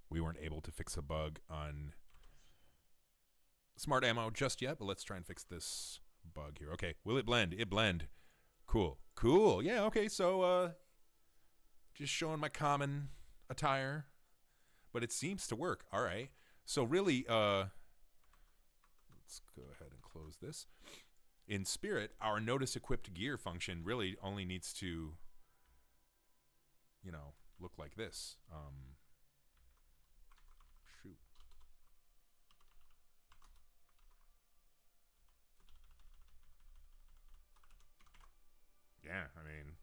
We weren't able to fix a bug on Smart Ammo just yet, but let's try and fix this bug here. Okay, will it blend? It blend. Cool. Yeah, okay, so just showing my common attire, but it seems to work. All right. So really, let's go ahead and close this. In Spirit, our notice equipped gear function really only needs to, look like this. Shoot. Yeah, I mean,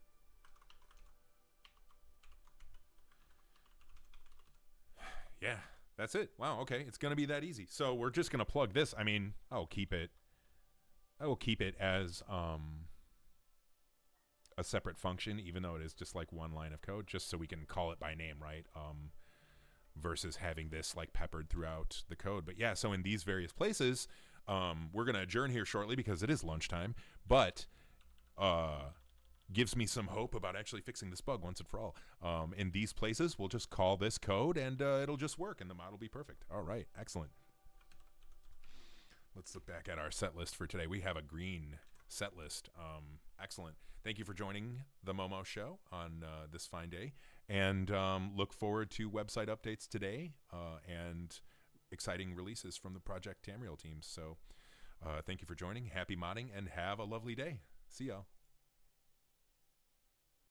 yeah, that's it. Wow, okay, it's gonna be that easy. So we're just gonna plug this. I mean, I will keep it as a separate function, even though it is just like one line of code, just so we can call it by name, right? Versus having this like peppered throughout the code. But yeah, so in these various places, we're gonna adjourn here shortly because it is lunchtime, but gives me some hope about actually fixing this bug once and for all. In these places, we'll just call this code and it'll just work and the mod will be perfect. All right, excellent. Let's look back at our set list for today. We have a green set list. Excellent. Thank you for joining the MOMW Show on this fine day. And look forward to website updates today and exciting releases from the Project Tamriel teams. So thank you for joining. Happy modding and have a lovely day. See y'all.